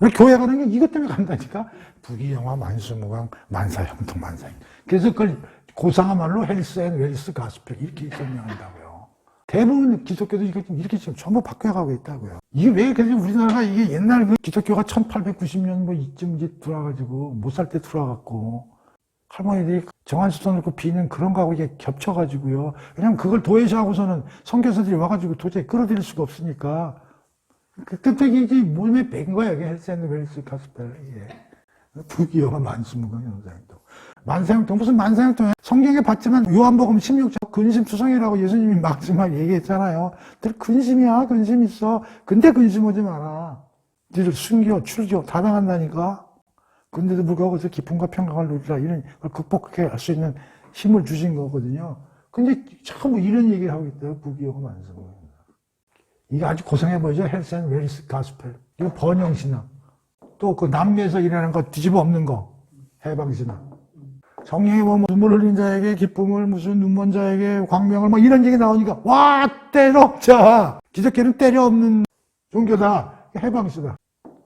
우리 교회 가는 게 이것 때문에 간다니까? 부귀영화 만수무강 만사형통 만사형통. 그래서 그걸 고상한 말로 헬스 앤 웰스 가스펠 이렇게 설명한다고요. 대부분 기독교도 이렇게 지금 전부 바뀌어가고 있다고요. 이게 왜 그래서 우리나라가 이게 옛날 그 기독교가 1890년 뭐 이쯤 이제 들어와가지고 못 살 때 들어와갖고 할머니들이 정한수도 놓고 비는 그런 거하고 이게 겹쳐가지고요. 왜냐면 그걸 도외시하고서는 선교사들이 와가지고 도저히 끌어들일 수가 없으니까 그 뜻밖이 몸에 뺀 거야. 이게 헬스 앤드 웰스 가스펠. 예. 부귀영화 만수무강 현상도. 만사형통 무슨 만사형통이야. 성경에 봤지만 요한복음 16장 근심투성이라고 예수님이 마지막 얘기했잖아요. 늘 근심이야. 근심 있어. 근데 근심 오지 마라. 니들 순교, 출교 다 당한다니까. 근데도 불구하고 그래서 기쁨과 평강을 누리라. 이런 걸 극복할 수 있는 힘을 주신 거거든요. 근데 참 이런 얘기를 하고 있대요. 부귀영화 만수무강. 이게 아주 고상해 보이죠? 헬스 앤 웰스 가스펠. 이거 번영신앙. 또 그 남미에서 일하는 거 뒤집어 엎는 거. 해방신앙. 성령이 뭐 눈물 흘린 자에게 기쁨을 무슨 눈먼 자에게 광명을 뭐 이런 얘기 나오니까 와 때려엎자. 기독교는 때려엎는 종교다. 해방신앙.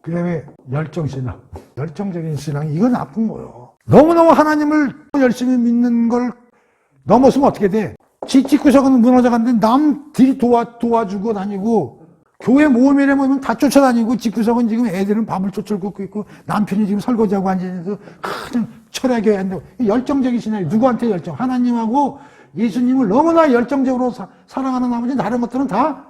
그 다음에 열정신앙. 열정적인 신앙. 이건 나쁜 거예요. 너무너무 하나님을 열심히 믿는 걸 넘어서면 어떻게 돼? 집구석은 무너져갔는데 남들이 도와주고 다니고 교회 모임이래 모이면 다 쫓아다니고 집구석은 지금 애들은 밥을 쫓을 굽고 있고 남편이 지금 설거지하고 앉아있어서 큰 철학교회 한다고. 열정적인 신앙이 누구한테 열정? 하나님하고 예수님을 너무나 열정적으로 사랑하는 나머지 다른 것들은 다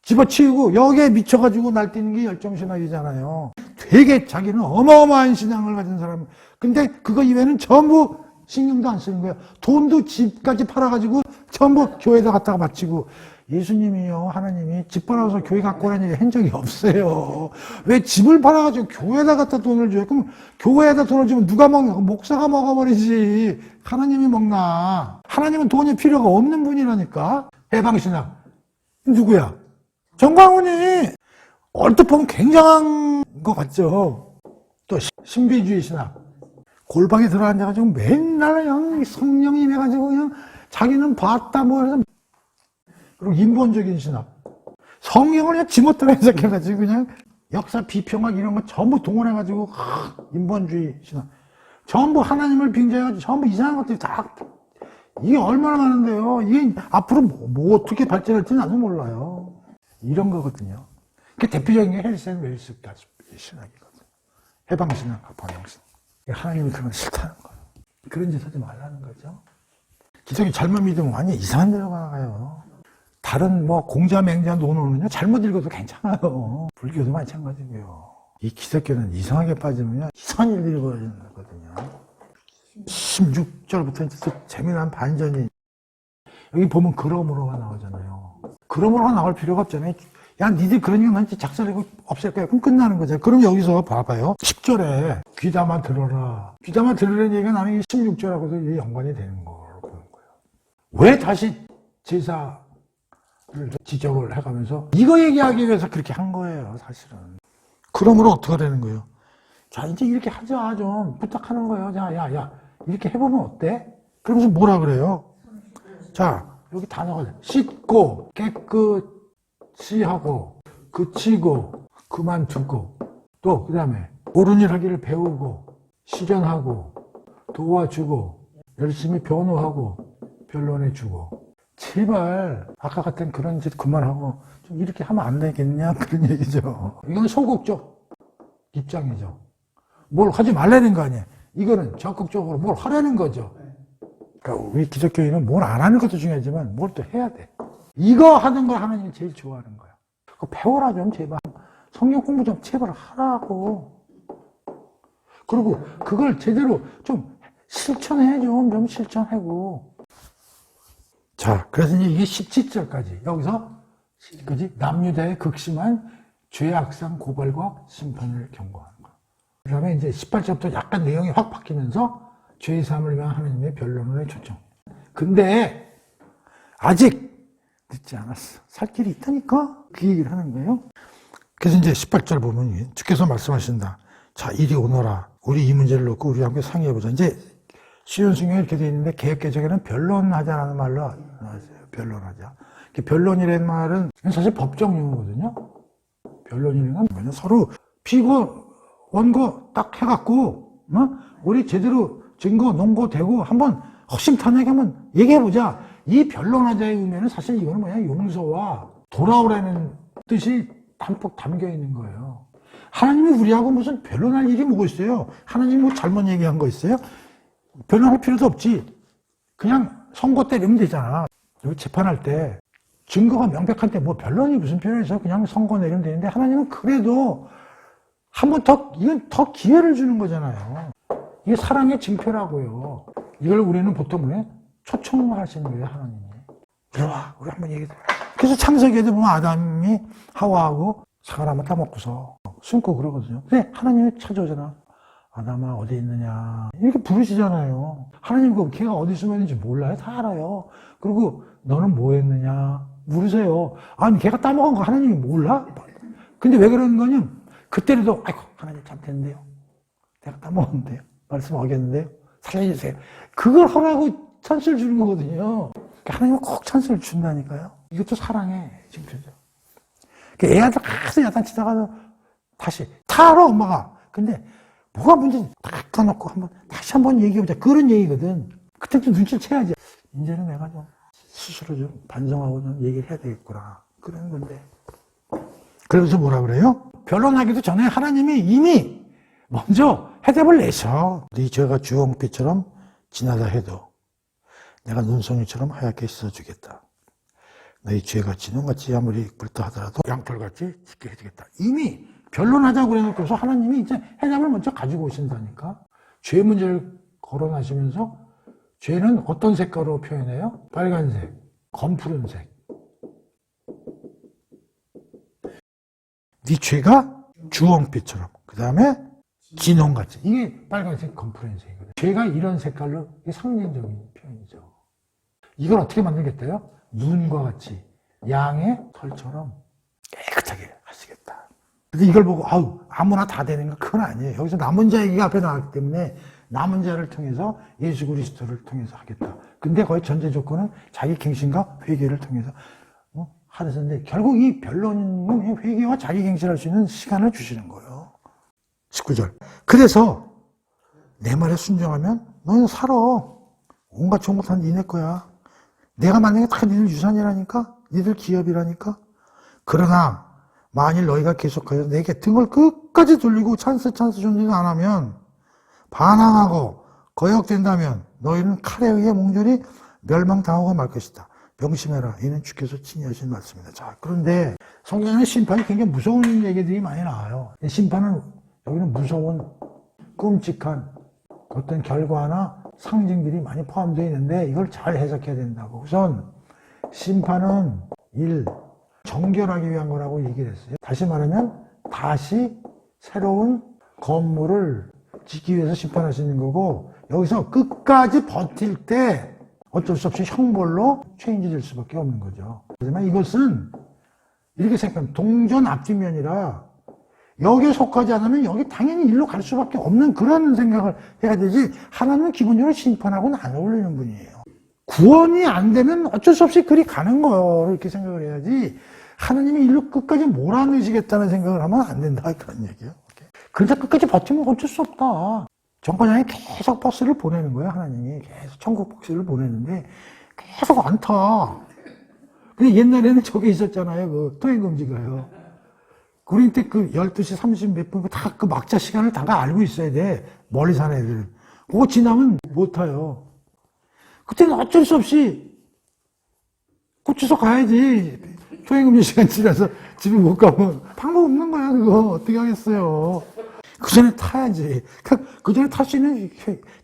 집어치우고 여기에 미쳐가지고 날뛰는 게 열정신학이잖아요. 되게 자기는 어마어마한 신앙을 가진 사람. 근데 그거 이외에는 전부 신경도 안 쓰는 거예요. 돈도 집까지 팔아가지고 전부 교회에다 갖다가 바치고. 예수님이요, 하나님이 집 팔아서 교회 갖고 오라는 얘기 한 적이 없어요. 왜 집을 팔아가지고 교회에다 갖다 돈을 줘요? 그럼 교회에다 돈을 주면 누가 먹나? 목사가 먹어버리지. 하나님이 먹나? 하나님은 돈이 필요가 없는 분이라니까. 해방신앙. 누구야? 정광훈이 얼핏 보면 굉장한 것 같죠. 또 신비주의 신앙. 골방에 들어앉아가지고 맨날 그냥 성령이 임해가지고 그냥 자기는 봤다 뭐 해서. 그리고 인본적인 신학. 성경을 그냥 지멋대로 해석해가지고 그냥 역사 비평학 이런 거 전부 동원해가지고 인본주의 신학. 전부 하나님을 빙자해가지고 전부 이상한 것들이 다. 이게 얼마나 많은데요. 이게 앞으로 뭐 어떻게 발전할지는 나도 몰라요. 이런 거거든요. 그 대표적인 게 헬스 앤 웰스 신학이거든요. 해방신학, 번영신학. 하나님이 그런 거 싫다는 거예요. 그런 짓 하지 말라는 거죠. 기독교 잘못 믿으면 완전 이상한 데로 가요. 다른 뭐 공자 맹자 논어는요 잘못 읽어도 괜찮아요. 불교도 마찬가지고요. 이 기독교는 이상하게 빠지면요 이상한 일들이 벌어지는 거거든요. 16절부터 이제 또 재미난 반전이. 여기 보면 그러므로가 나오잖아요. 그러므로가 나올 필요가 없잖아요. 야 니들 그러니까 난 작살내고 없앨 거야. 그럼 끝나는 거죠. 그럼 여기서 봐봐요. 10절에 귀담아 들어라. 귀담아 들으라는 얘기가 나는 16절하고도 연관이 되는 거로 보는 거예요. 왜 다시 제사 지적을 해가면서 이거 얘기하기 위해서 그렇게 한 거예요, 사실은. 그러므로 어떻게 되는 거예요? 자, 이제 이렇게 하자, 좀 부탁하는 거예요. 자, 야, 이렇게 해보면 어때? 그러면서 뭐라 그래요? 자, 여기 단어가 씻고, 깨끗이 하고, 그치고, 그만두고, 또, 그 다음에, 옳은 일 하기를 배우고, 실현하고, 도와주고, 열심히 변호하고, 변론해주고. 제발 아까 같은 그런 짓 그만하고 좀 이렇게 하면 안 되겠냐 그런 얘기죠. 이건 소극적 입장이죠. 뭘 하지 말라는 거 아니에요. 이거는 적극적으로 뭘 하라는 거죠. 그러니까 우리 기독교인은 뭘 안 하는 것도 중요하지만 뭘 또 해야 돼. 이거 하는 걸 하나님이 제일 좋아하는 거야. 그거 배워라 좀 제발. 성경 공부 좀 제발 하라고. 그리고 그걸 제대로 좀 실천해 좀 실천하고. 자, 그래서 이제 이게 17절까지 여기서 그지 남유다의 극심한 죄악상 고발과 심판을 경고하는 거. 그다음에 이제 18절부터 약간 내용이 확 바뀌면서 죄사함을 위한 하나님의 변론의 초청. 근데 아직 늦지 않았어. 살 길이 있다니까 그 얘기를 하는 거예요. 그래서 이제 18절 보면 주께서 말씀하신다. 자, 이리 오너라. 우리 이 문제를 놓고 우리 함께 상의해보자. 이제 시온승경에 이렇게 되어 있는데 개혁개정에는 변론하자라는 말로 나왔어요. 변론하자. 변론이라는 말은 사실 법정 용어거든요. 변론이라는 건 서로 피고 원고 딱 해갖고 우리 제대로 증거 논거 대고 한번 허심탄회하게 한번 얘기해보자. 이 변론하자의 의미는 사실 이거는 뭐냐, 용서와 돌아오라는 뜻이 담뿍 담겨 있는 거예요. 하나님이 우리하고 무슨 변론할 일이 뭐가 있어요? 하나님이 뭐 잘못 얘기한 거 있어요? 변론할 필요도 없지. 그냥 선고 때리면 되잖아. 여기 재판할 때 증거가 명백할 때 뭐 변론이 무슨 필요가 있어? 그냥 선고 내리면 되는데 하나님은 그래도 한 번 더, 이건 더 기회를 주는 거잖아요. 이게 사랑의 징표라고요. 이걸 우리는 보통 왜 초청하시는 거예요, 하나님이. 들어와, 우리 한번 얘기해. 그래서 창세기에도 보면 아담이 하와하고 사과를 한번 따먹고서 숨고 그러거든요. 근데 하나님이 찾아오잖아. 아담아, 어디 있느냐. 이렇게 부르시잖아요. 하나님 그 걔가 어디 숨어 있는지 몰라요? 다 알아요. 그리고 너는 뭐 했느냐? 물으세요. 아니, 걔가 따먹은 거 하나님이 몰라? 근데 왜 그러는 거냐? 그때라도, 아이고, 하나님 잘못했는데요. 내가 따먹었는데요. 말씀 어겼는데요. 살려주세요. 그걸 하라고 찬스를 주는 거거든요. 하나님은 꼭 찬스를 준다니까요. 이것도 사랑의 징표죠. 애한테 계속 야단치다가 다시 다 알아, 엄마가. 근데 뭐가 문제인지 딱 까놓고 다시 한번 얘기해보자. 그런 얘기거든. 그때 좀 눈치를 채야지. 이제는 내가 좀 스스로 좀 반성하고 좀 얘기를 해야 되겠구나. 그런 건데. 그래서 뭐라 그래요? 변론하기도 전에 하나님이 이미 먼저 해답을 내셔. 네 죄가 주홍빛처럼 지나다 해도 내가 눈송이처럼 하얗게 씻어주겠다. 너희 죄가 진홍같이 아무리 붉다 하더라도 양털같이 짙게 해주겠다. 이미 변론하자고 그래놓고서 하나님이 이제 해답을 먼저 가지고 오신다니까. 죄 문제를 거론하시면서 죄는 어떤 색깔로 표현해요? 빨간색, 검푸른색. 네 죄가 주홍빛처럼, 그 다음에 진홍같이. 이게 빨간색, 검푸른색이거든요. 죄가 이런 색깔로, 이게 상징적인 표현이죠. 이걸 어떻게 만들겠대요? 눈과 같이 양의 털처럼 깨끗하게 하시겠다. 근데 이걸 보고 아우 아무나 다 되는 건 그건 아니에요. 여기서 남은 자 얘기가 앞에 나왔기 때문에 남은 자를 통해서 예수 그리스도를 통해서 하겠다. 근데 거의 전제 조건은 자기 갱신과 회개를 통해서 하는데 결국 이 변론은 회개와 자기 갱신할 수 있는 시간을 주시는 거예요. 19절. 그래서 내 말에 순종하면 너는 살아. 온갖 좋은 것 다 니네 거야. 내가 만약에 다 니들 유산이라니까? 니들 기업이라니까? 그러나 만일 너희가 계속하여 내게 등을 끝까지 돌리고 찬스 존재도 안 하면 반항하고 거역된다면 너희는 칼에 의해 몽졸히 멸망당하고 말 것이다. 명심해라. 이는 주께서 친히 하신 말씀이다. 자, 그런데 성경에는 심판이 굉장히 무서운 얘기들이 많이 나와요. 심판은 여기는 무서운 끔찍한 어떤 결과나 상징들이 많이 포함되어 있는데 이걸 잘 해석해야 된다고. 우선 심판은 정결하기 위한 거라고 얘기를 했어요. 다시 말하면 다시 새로운 건물을 짓기 위해서 심판하시는 거고, 여기서 끝까지 버틸 때 어쩔 수 없이 형벌로 체인지 될 수밖에 없는 거죠. 하지만 이것은 이렇게 생각하면 동전 앞뒷면이라 여기에 속하지 않으면 여기 당연히 일로 갈 수밖에 없는 그런 생각을 해야 되지, 하나님은 기본적으로 심판하고는 안 어울리는 분이에요. 구원이 안 되면 어쩔 수 없이 그리 가는 거예요. 이렇게 생각을 해야지 하나님이 일로 끝까지 몰아넣으시겠다는 생각을 하면 안 된다, 그런 얘기예요. 그러니까 끝까지 버티면 어쩔 수 없다. 정권장이 계속 버스를 보내는 거예요. 하나님이 계속 천국 버스를 보내는데 계속 안 타. 근데 옛날에는 저게 있었잖아요. 그 통행금지가요. 우리 때 그 12시 30 몇 분 다 그 막자 시간을 다 알고 있어야 돼. 멀리 사는 애들은. 그거 지나면 못 타요. 그때는 어쩔 수 없이 고추서 가야지. 통행금지 시간 지나서 집에 못 가면 방법 없는 거야. 그거 어떻게 하겠어요. 그 전에 타야지. 그 전에 탈 수 있는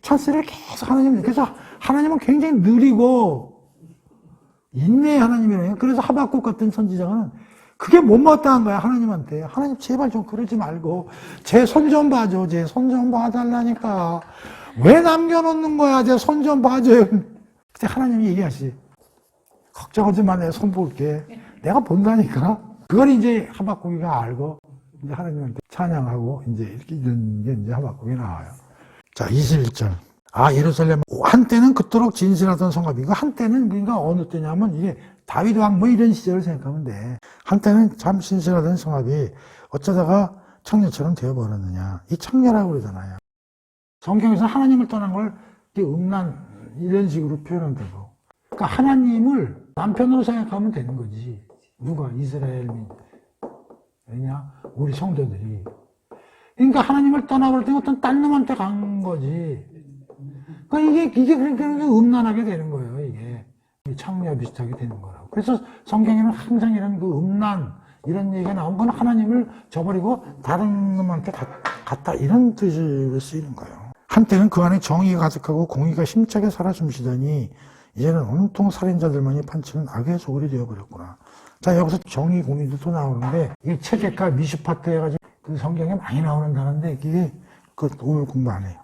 찬스를 계속 그래서 하나님은 굉장히 느리고 인내의 하나님이래요. 그래서 하박국 같은 선지자는 그게 못마땅한 거야, 하나님한테. 하나님 제발 좀 그러지 말고 제 손 좀 봐줘. 제 손 좀 봐달라니까. 왜 남겨놓는 거야? 제 손 좀 봐줘요. 그때 하나님이 얘기하시. 걱정하지 마, 내가 손 볼게. 내가 본다니까. 그걸 이제 하박국이가 알고 이제 하나님한테 찬양하고 이제 이렇게 이런 게 이제 하박국이 나와요. 자, 21절. 예루살렘 한때는 그토록 진실하던 성읍. 이거 한때는 그러니까 어느 때냐면 이게 다윗 왕 뭐 이런 시절을 생각하면 돼. 한때는 참 신실하던 성읍이 어쩌다가 청년처럼 되어버렸느냐. 이 청년이라고 그러잖아요. 성경에서 하나님을 떠난 걸 음란 이런 식으로 표현한다고. 그러니까 하나님을 남편으로 생각하면 되는 거지. 누가? 이스라엘민. 왜냐? 우리 성도들이. 그러니까 하나님을 떠나버릴 때 어떤 딴 놈한테 간 거지. 그러니까 이게 그러니까 음란하게 되는 거예요, 이게. 창녀 비슷하게 되는 거라고. 그래서 성경에는 항상 이런 그 음란, 이런 얘기가 나온 건 하나님을 저버리고 다른 놈한테 갔다, 이런 뜻으로 쓰이는 거예요. 한때는 그 안에 정의가 가득하고 공의가 힘차게 살아 숨쉬더니 이제는 온통 살인자들만이 판치는 악의 소굴이 되어버렸구나. 자, 여기서 정의, 공의도 또 나오는데, 이 체계가 미슈파트 해가지고 그 성경에 많이 나오는 단어인데, 이게 오늘 공부 안 해요.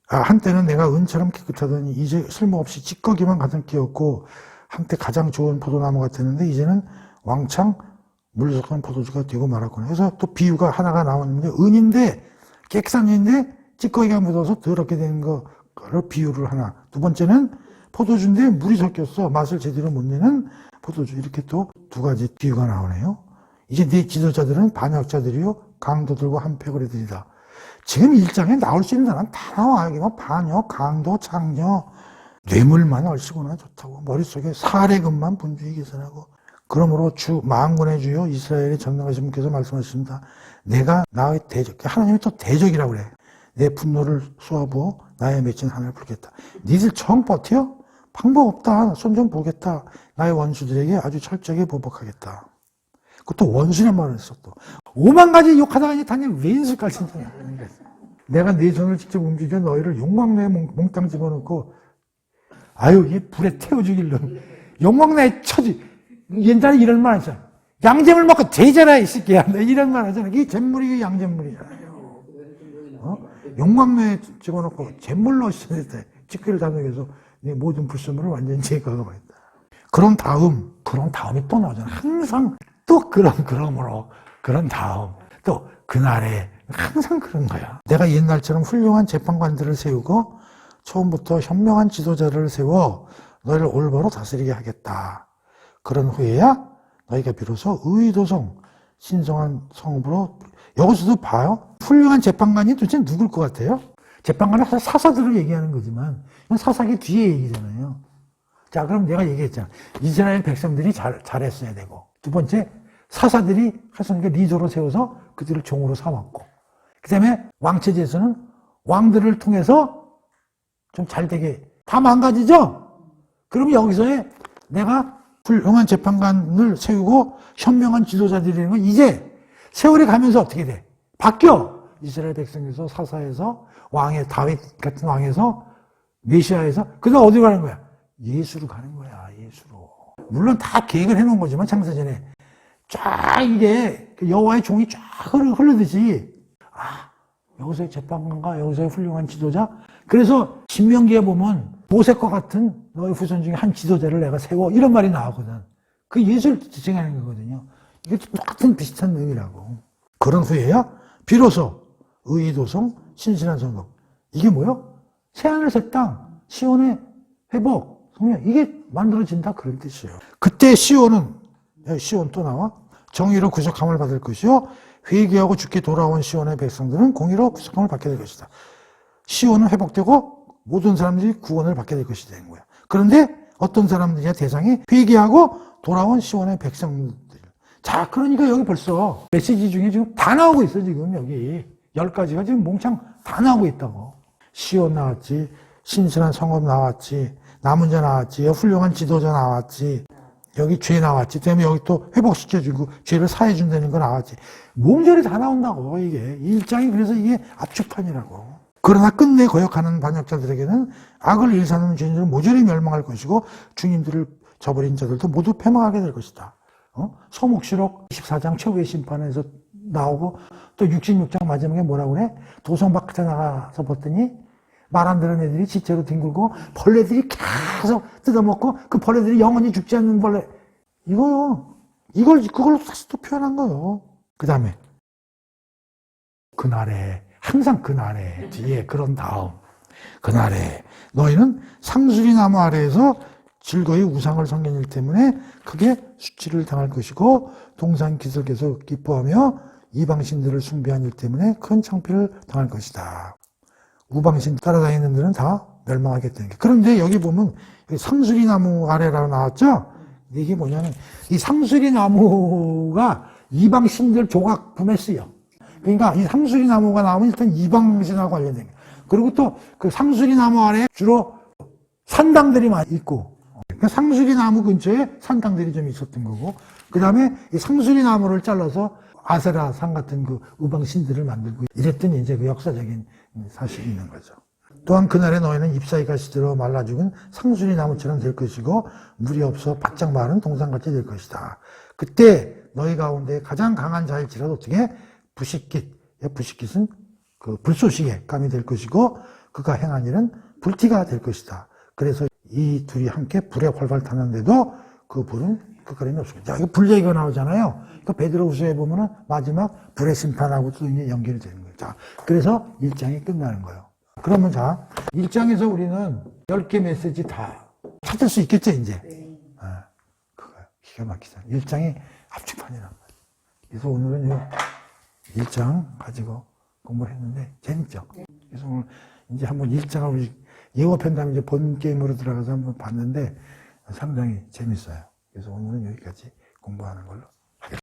한때는 내가 은처럼 깨끗하더니 이제 쓸모없이 찌꺼기만 가득 끼었고, 한때 가장 좋은 포도나무 같았는데, 이제는 왕창 물 섞은 포도주가 되고 말았구나. 그래서 또 비유가 하나가 나오는데, 은인데, 깨끗한 은인데, 찌꺼기가 묻어서 더럽게 되는 거를 비유를 하나. 두 번째는 포도주인데 물이 섞였어. 맛을 제대로 못 내는 포도주. 이렇게 또 두 가지 비유가 나오네요. 이제 네 지도자들은 반역자들이요 강도들과 한패거리 들이다. 지금 1장에 나올 수 있는 단어는 다 나와. 이게 뭐 반역, 강도, 장녀, 뇌물만 얼씨구나 좋다고. 머릿속에 사례금만 분주히 계산하고. 그러므로 주 만군의 주요 이스라엘의 전능하신 분께서 말씀하십니다. 내가 나의 대적, 하나님이 또 대적이라고 그래. 내 분노를 쏘아부어 나의 맺힌 하늘을 풀겠다. 니들 정 버텨? 방법 없다. 손 좀 보겠다. 나의 원수들에게 아주 철저하게 보복하겠다. 그것도 원수란 말을 했어 또. 5만 가지 욕하다가 이제 단연 왼수까지 진짜. 내가 네 손을 직접 움직여 너희를 용광로에 몽땅 집어넣고 아유 얘 불에 태워 죽일려. 용광로에 쳐지. 옛날에 이런 말 하잖아. 양잼을 먹고 되잖아 이 새끼야. 이런 말 하잖아. 이게 잿물이 양잿물이잖아요. 용광로에 집어넣고 잿물로 씻을 찌꺼기를 다 녹여서 네 모든 불순물을 완전히 제거하고 있다. 그런 다음이 또 나오잖아. 항상 또 그러므로 그런 다음 또 그날에 항상 그런 거야. 내가 옛날처럼 훌륭한 재판관들을 세우고 처음부터 현명한 지도자를 세워 너희를 올바로 다스리게 하겠다. 그런 후에야 너희가 비로소 의도성 신성한 성읍으로. 여기서도 봐요. 훌륭한 재판관이 도대체 누굴 것 같아요? 재판관은 사사들을 얘기하는 거지만 사사기 뒤에 얘기잖아요. 자, 그럼 내가 얘기했잖아. 이스라엘 백성들이 잘했어야 되고, 두 번째 사사들이 하나님께 리더로 세워서 그들을 종으로 삼았고, 그 다음에 왕체제에서는 왕들을 통해서 좀 잘되게 다 망가지죠? 그럼 여기서의 내가 훌륭한 재판관을 세우고 현명한 지도자들이라는 건 이제 세월이 가면서 어떻게 돼? 바뀌어. 이스라엘 백성에서 사사에서 왕의 다윗 같은 왕에서 메시아에서 그다음 어디로 가는 거야? 예수로 가는 거야. 예수로. 물론 다 계획을 해놓은 거지만 창세전에 쫙 이게 여호와의 종이 쫙 흐르듯이 여기서의 재판관과 여기서의 훌륭한 지도자. 그래서 신명기에 보면 모세과 같은 너의 후손 중에 한 지도자를 내가 세워 이런 말이 나오거든. 그 예수를 지칭하는 거거든요. 이게 똑같은 비슷한 의미라고. 그런 후에야 비로소 의도성 신실한 성경. 이게 뭐요? 새하늘 새 땅, 시온의 회복, 성령. 이게 만들어진다 그런 뜻이에요. 그때 시온 또 나와. 정의로 구속함을 받을 것이요 회개하고 죽게 돌아온 시온의 백성들은 공의로 구속함을 받게 될 것이다. 시온은 회복되고 모든 사람들이 구원을 받게 될 것이 되는 거야. 그런데 어떤 사람들이야 대상이 회개하고 돌아온 시온의 백성들. 자, 그러니까 여기 벌써 메시지 중에 지금 다 나오고 있어. 지금 여기 10가지가 지금 몽창 다 나오고 있다고. 시온 나왔지, 신실한 성읍 나왔지, 남은 자 나왔지, 훌륭한 지도자 나왔지, 여기 죄 나왔지, 그다음에 여기 또 회복시켜주고 죄를 사해준다는 거 나왔지. 몸절이 다 나온다고. 이게 1장이 그래서 이게 압축판이라고. 그러나 끝내 거역하는 반역자들에게는 악을 일삼는 죄인들은 모조리 멸망할 것이고 주님들을 저버린 자들도 모두 패망하게 될 것이다. 서목시록 24장 최후의 심판에서 나오고 또 66장 마지막에 뭐라고 그래? 도성 밖에 나가서 봤더니 말 안 듣는 애들이 지체로 뒹굴고 벌레들이 계속 뜯어먹고 그 벌레들이 영원히 죽지 않는 벌레. 이거요. 그걸로 다시 또 표현한 거요. 그 다음에 그날에 항상 그날에 뒤에 그런 다음 그날에 너희는 상수리 나무 아래에서 즐거이 우상을 섬기기 때문에 크게 수치를 당할 것이고 동산 기슭에서 기뻐하며 이방신들을 숭배한 일 때문에 큰 창피를 당할 것이다. 우방신 따라다니는 들은 다 멸망하겠다는 게. 그런데 여기 보면 여기 상수리 나무 아래라고 나왔죠? 이게 뭐냐면 이 상수리 나무가 이방 신들 조각품에 쓰여. 그러니까 이 상수리 나무가 나오면 일단 이방 신하고 관련된 거예요. 그리고 또 그 상수리 나무 아래 주로 산당들이 많이 있고, 그러니까 상수리 나무 근처에 산당들이 좀 있었던 거고, 그 다음에 이 상수리 나무를 잘라서 아세라 산 같은 그 우방 신들을 만들고 이랬던 이제 그 역사적인 사실이 있는 거죠. 또한 그날에 너희는 잎사귀 가시 들어 말라 죽은 상수리 나무처럼 될 것이고 물이 없어 바짝 마른 동산같이 될 것이다. 그때 너희 가운데 가장 강한 자일지라도 어떻게 부식깃, 부식깃은 그 불쏘시개 감이 될 것이고 그가 행한 일은 불티가 될 것이다. 그래서 이 둘이 함께 불에 활활 타는데도 그 불은 끝까지 없습니다. 자, 이거 불 얘기가 나오잖아요. 그 베드로후서에 보면은 마지막 불의 심판하고도 이제 연결이 되는 거예요. 자, 그래서 1장이 끝나는 거예요. 그러면 자, 1장에서 우리는 10개 메시지 다 찾을 수 있겠죠, 이제? 그거요. 기가 막히잖아요. 1장이 합축판이란 말이에요. 그래서 오늘은 이 1장 가지고 공부를 했는데 재밌죠? 그래서 오늘 이제 한번 1장을 우리 예고편 다음에 이제 본 게임으로 들어가서 한번 봤는데 상당히 재밌어요. 그래서 오늘은 여기까지 공부하는 걸로